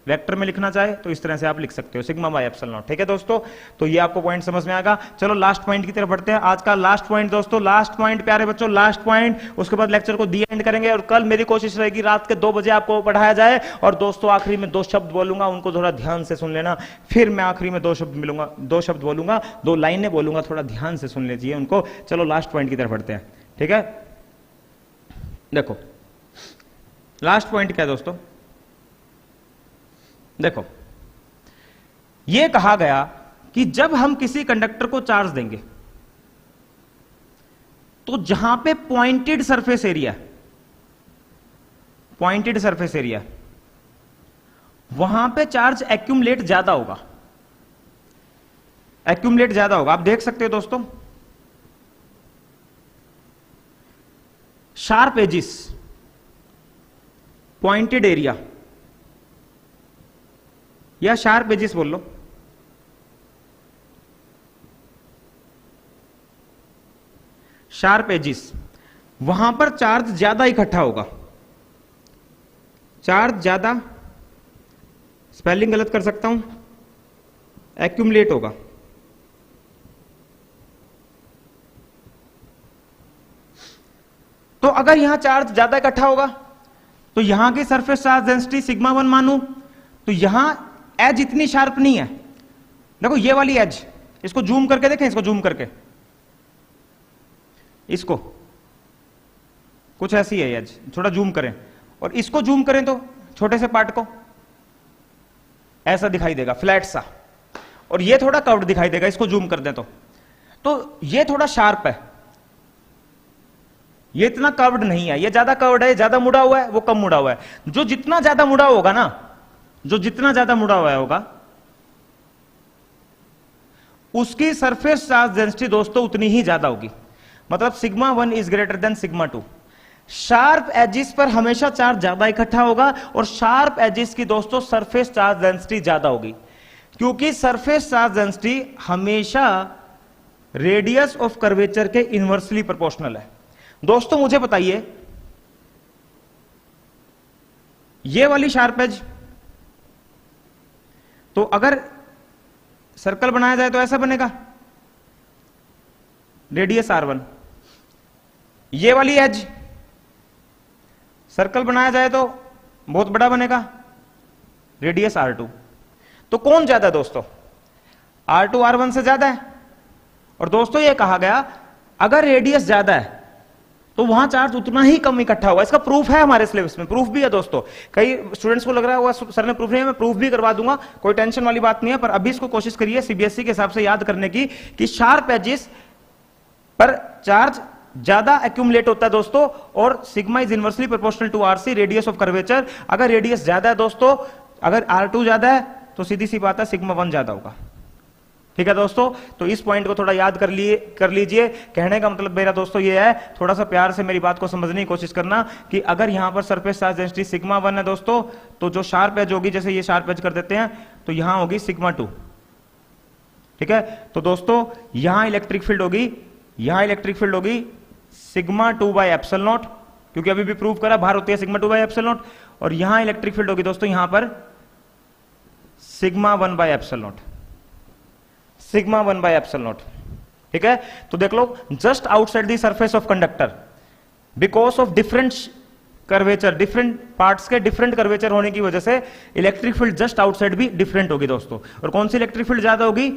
वेक्टर में लिखना चाहे तो इस तरह से आप लिख सकते हो सिग्मा बाय एप्सिलॉन नॉट। ठीक है दोस्तों, तो ये आपको पॉइंट समझ में आएगा। चलो लास्ट पॉइंट की तरफ बढ़ते हैं, आज का लास्ट पॉइंट दोस्तों, लास्ट पॉइंट प्यारे बच्चों, लास्ट पॉइंट, उसके बाद लेक्चर को दी एंड करेंगे, और कल मेरी कोशिश रहेगी रात के 2 बजे आपको पढ़ाया जाए। और दोस्तों आखिरी में 2 शब्द बोलूंगा, उनको थोड़ा ध्यान से सुन लेना, फिर मैं आखिरी में 2 शब्द बोलूंगा, 2 लाइनें बोलूंगा, थोड़ा ध्यान से सुन लीजिए उनको। चलो लास्ट पॉइंट की तरफ बढ़ते हैं। ठीक है, देखो लास्ट पॉइंट क्या है दोस्तों, देखो यह कहा गया कि जब हम किसी कंडक्टर को चार्ज देंगे तो जहां पे पॉइंटेड सरफेस एरिया वहां पे चार्ज एक्यूमुलेट ज्यादा होगा, आप देख सकते हो दोस्तों, शार्प एजिस, पॉइंटेड एरिया या शार्प एजिस बोल लो, शार्प एजिस, वहां पर चार्ज ज्यादा इकट्ठा होगा, चार्ज ज्यादा, स्पेलिंग गलत कर सकता हूं, एक्यूमुलेट होगा। तो अगर यहां चार्ज ज्यादा इकट्ठा होगा तो यहां की सरफेस चार्ज डेंसिटी सिग्मा 1 मानू, तो यहां एज इतनी शार्प नहीं है, देखो ये वाली एज, इसको जूम करके देखें, इसको जूम करके, इसको कुछ ऐसी है एज, थोड़ा जूम करें, और इसको जूम करें तो छोटे से पार्ट को ऐसा दिखाई देगा, फ्लैट सा, और ये थोड़ा कर्व्ड दिखाई देगा, इसको जूम कर दें तो ये थोड़ा शार्प है, ये इतना कर्व्ड नहीं है, ये ज्यादा कर्व्ड है, ज्यादा मुड़ा हुआ है, वो कम मुड़ा हुआ है। जो जितना ज्यादा मुड़ा होगा ना, जो जितना ज्यादा मुड़ा हुआ होगा उसकी सरफेस चार्ज डेंसिटी दोस्तों उतनी ही ज्यादा होगी, मतलब sigma 1 is greater than sigma 2। Sharp edges पर हमेशा चार्ज ज्यादा इकट्ठा होगा, और शार्प एजिस की दोस्तों सरफेस चार्ज डेंसिटी ज्यादा होगी, क्योंकि सरफेस चार्ज डेंसिटी हमेशा रेडियस ऑफ कर्वेचर के इनवर्सली प्रोपोर्शनल है। दोस्तों मुझे बताइए, ये वाली शार्प एज, तो अगर सर्कल बनाया जाए तो ऐसा बनेगा, रेडियस R1। ये वाली एज सर्कल बनाया जाए तो बहुत बड़ा बनेगा, रेडियस R2। तो कौन ज्यादा है दोस्तों? R2 R1 से ज्यादा है। और दोस्तों ये कहा गया अगर रेडियस ज्यादा है तो वहां चार्ज उतना ही कम इकट्ठा होगा। इसका प्रूफ है हमारे सिलेबस में, प्रूफ भी है दोस्तों। कई स्टूडेंट्स को लग रहा है सर ने प्रूफ नहीं है, मैं प्रूफ भी करवा दूंगा, कोई टेंशन वाली बात नहीं है। पर अभी इसको कोशिश करिए सीबीएसई के हिसाब से याद करने की कि शार्प एजेस पर चार्ज ज्यादा एक्यूमुलेट होता है दोस्तों, और sigma is inversely proportional to RC, radius of curvature. अगर रेडियस ज्यादा है दोस्तों, अगर R2 ज्यादा है तो सीधी सी बात है सिग्मा 1 ज्यादा होगा। ठीक है दोस्तों, तो इस पॉइंट को थोड़ा याद कर लीजिए। कहने का मतलब मेरा दोस्तों ये है, थोड़ा सा प्यार से मेरी बात को समझने की कोशिश करना कि अगर यहां पर सरफेस चार्ज डेंसिटी सिग्मा 1 है दोस्तों, तो जो शार्प एज होगी, जैसे ये शार्प एज कर देते हैं, तो यहां होगी सिग्मा 2। ठीक है, तो दोस्तों यहां इलेक्ट्रिक फील्ड होगी सिग्मा 2/ε0, क्योंकि अभी भी प्रूव करा बाहर होती है सिग्मा 2/ε0, और यहां इलेक्ट्रिक फील्ड होगी दोस्तों यहां पर सिग्मा 1/ε0, सिग्मा 1/ε0। ठीक है, तो देख लो, just outside the surface of conductor because of different curvature, different parts के डिफरेंट कर्वेचर होने की वजह से इलेक्ट्रिक फील्ड जस्ट आउटसाइड भी डिफरेंट होगी दोस्तों। और कौन सी इलेक्ट्रिक फील्ड ज्यादा होगी?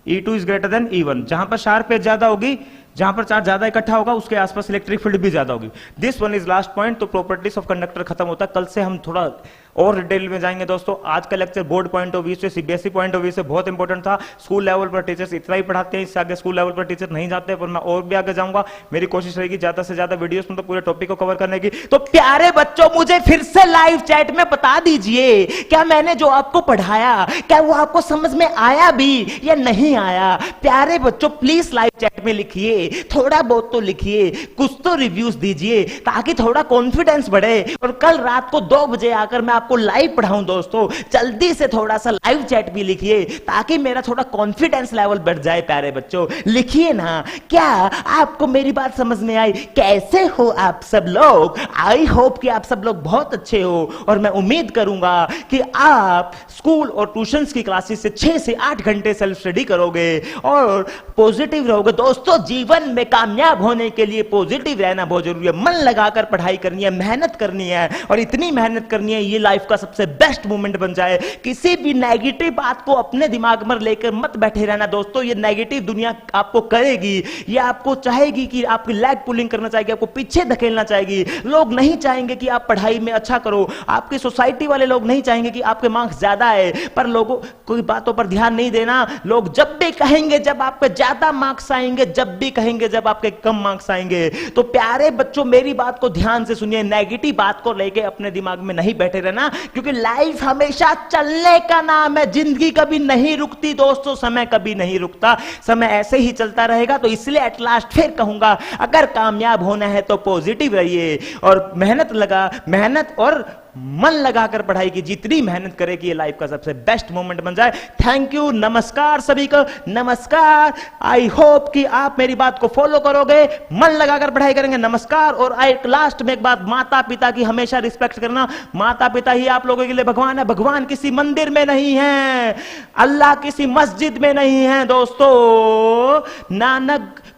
E2 is greater then E1। जहां पर शार्प एज ज्यादा होगी, जहां पर चार्ज ज्यादा इकट्ठा होगा, उसके आसपास इलेक्ट्रिक फील्ड भी ज्यादा होगी। This one is last point. तो प्रॉपर्टीज ऑफ कंडक्टर खत्म होता है। कल से हम थोड़ा और डिटेल में जाएंगे दोस्तों। आज का lecture board point of view से, सीबीएसई पॉइंट ऑफ व्यू से बहुत इंपॉर्टेंट था। स्कूल लेवल पर टीचर्स इतना ही पढ़ाते हैं, इससे आगे स्कूल लेवल पर टीचर नहीं जाते, पर मैं और भी आगे जाऊंगा। मेरी कोशिश रहेगी ज्यादा से ज्यादा वीडियोस में तो पूरे टॉपिक को कवर करने की। तो प्यारे बच्चों, मुझे फिर से लाइव चैट में बता दीजिए, क्या मैंने जो आपको पढ़ाया, क्या वो आपको समझ में आया भी या नहीं आया? प्यारे बच्चों प्लीज लाइव चैट में लिखिए, थोड़ा बहुत तो लिखिए, कुछ तो रिव्यूज दीजिए, ताकि थोड़ा कॉन्फिडेंस बढ़े। और कल रात को 2 बजे आकर मैं आपको लाइव पढ़ाऊं दोस्तों। जल्दी से थोड़ा सा लाइव चैट भी लिखिए, ताकि मेरा थोड़ा कॉन्फिडेंस लेवल बढ़ जाए। प्यारे बच्चों लिखिए ना, क्या आपको मेरी बात समझ में आई? कैसे हो आप सब लोग? आई होप कि आप सब लोग बहुत अच्छे हो, और मैं उम्मीद करूंगा कि आप स्कूल और ट्यूशंस की क्लासेस से 6 से 8 घंटे सेल्फ स्टडी करोगे और पॉजिटिव रहोगे। दोस्तों जीवन में कामयाब होने के लिए पॉजिटिव रहना बहुत जरूरी है। मन लगाकर पढ़ाई करनी है, मेहनत करनी है, और इतनी मेहनत करनी है ये लाइफ का सबसे बेस्ट मोमेंट बन जाए। किसी भी नेगेटिव बात को अपने दिमाग में लेकर मत बैठे रहना दोस्तों। ये नेगेटिव दुनिया आपको करेगी, ये आपको चाहेगी कि आपकी लेग पुलिंग करना चाहेगी, आपको पीछे धकेलना चाहेगी। लोग नहीं चाहेंगे कि आप पढ़ाई में अच्छा करो, आपकी सोसाइटी वाले लोग नहीं चाहेंगे कि आपके मार्क्स ज्यादा है। पर लोगों कोई बातों पर ध्यान नहीं देना। लोग जब भी कहेंगे जब आपके ज्यादा मार्क्स आएंगे, जब भी कहेंगे जब आपके कम मार्क्स आएंगे। तो प्यारे बच्चों मेरी बात को ध्यान से सुनिए, नेगेटिव बात को लेके अपने दिमाग में नहीं बैठे रहना, क्योंकि लाइफ हमेशा चलने का नाम है। जिंदगी कभी नहीं रुकती दोस्तों, समय कभी नहीं रुकता, समय ऐसे ही चलता रहेगा। तो इसलिए एट लास्ट फिर कहूंगा, अगर कामयाब होना है तो पॉजिटिव रहिए और मेहनत और मन लगाकर पढ़ाई की। जितनी मेहनत करे कि ये लाइफ का सबसे बेस्ट मोमेंट बन जाए। थैंक यू, नमस्कार सभी को, नमस्कार। आई होप कि आप मेरी बात को फॉलो करोगे, मन लगाकर पढ़ाई करेंगे। नमस्कार। और एक लास्ट में एक बात, माता पिता की हमेशा रिस्पेक्ट करना। माता पिता ही आप लोगों के लिए भगवान है। भगवान किसी मंदिर में नहीं है, अल्लाह किसी मस्जिद में नहीं है दोस्तों,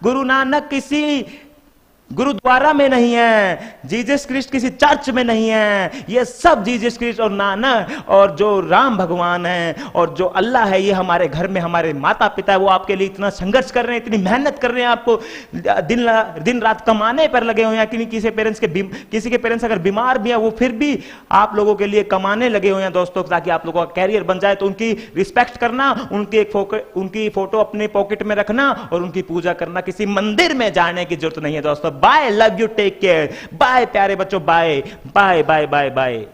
गुरु नानक किसी गुरुद्वारा में नहीं है, जीसस क्रिस्ट किसी चर्च में नहीं है। ये सब जीसस क्रिस्ट और नानक और जो राम भगवान है और जो अल्लाह है, ये हमारे घर में हमारे माता पिता है। वो आपके लिए इतना संघर्ष कर रहे हैं, इतनी मेहनत कर रहे हैं, आपको दिन रात कमाने पर लगे हुए हैं। किसी के पेरेंट्स अगर बीमार भी है, वो फिर भी आप लोगों के लिए कमाने लगे हुए हैं दोस्तों, ताकि आप लोगों का कैरियर बन जाए। तो उनकी रिस्पेक्ट करना, उनकी फोटो अपने पॉकेट में रखना और उनकी पूजा करना। किसी मंदिर में जाने की जरूरत नहीं है दोस्तों। Bye, love you, take care, bye प्यारे बच्चों, bye bye bye bye bye.